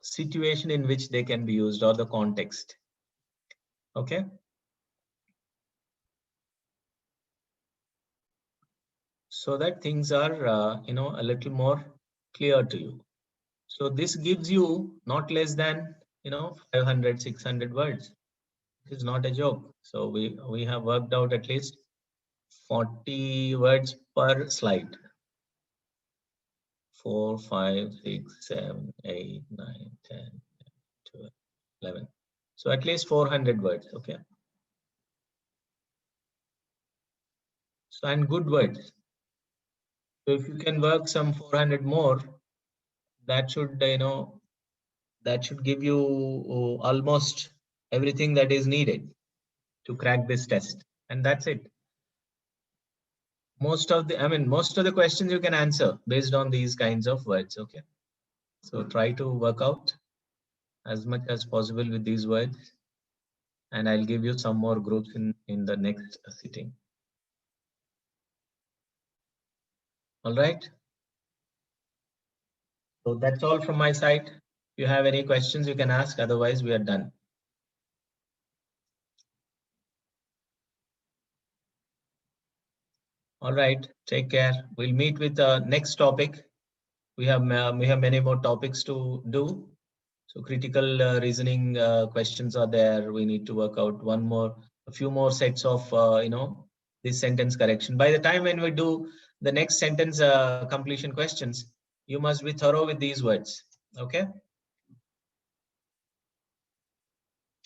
situation in which they can be used or the context. Okay. So that things are, a little more clear to you. So this gives you not less than, 500, 600 words. It is not a joke. So we have worked out at least 40 words per slide. 4, 5, 6, 7, 8, 9, 10, 12, 11. So at least 400 words. Okay. So and good words. So if you can work some 400 more, that should, that should give you almost everything that is needed to crack this test. And that's it. Most of the questions you can answer based on these kinds of words. Okay. So try to work out as much as possible with these words. And I'll give you some more groups in the next sitting. All right. So that's all from my side. If you have any questions, you can ask. Otherwise, we are done. All right. Take care. We'll meet with the next topic. We have many more topics to do. So critical reasoning questions are there. We need to work out a few more sets of, this sentence correction. By the time when we do the next sentence completion questions, you must be thorough with these words. Okay.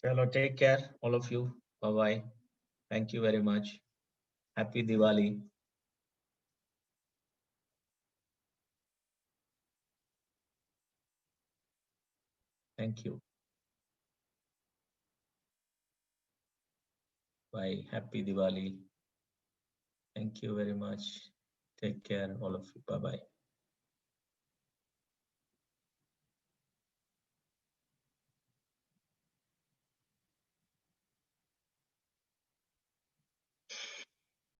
Chalo, take care, all of you. Bye-bye. Thank you very much. Happy Diwali. Thank you. Bye. Happy Diwali. Thank you very much. Take care, all of you. Bye-bye.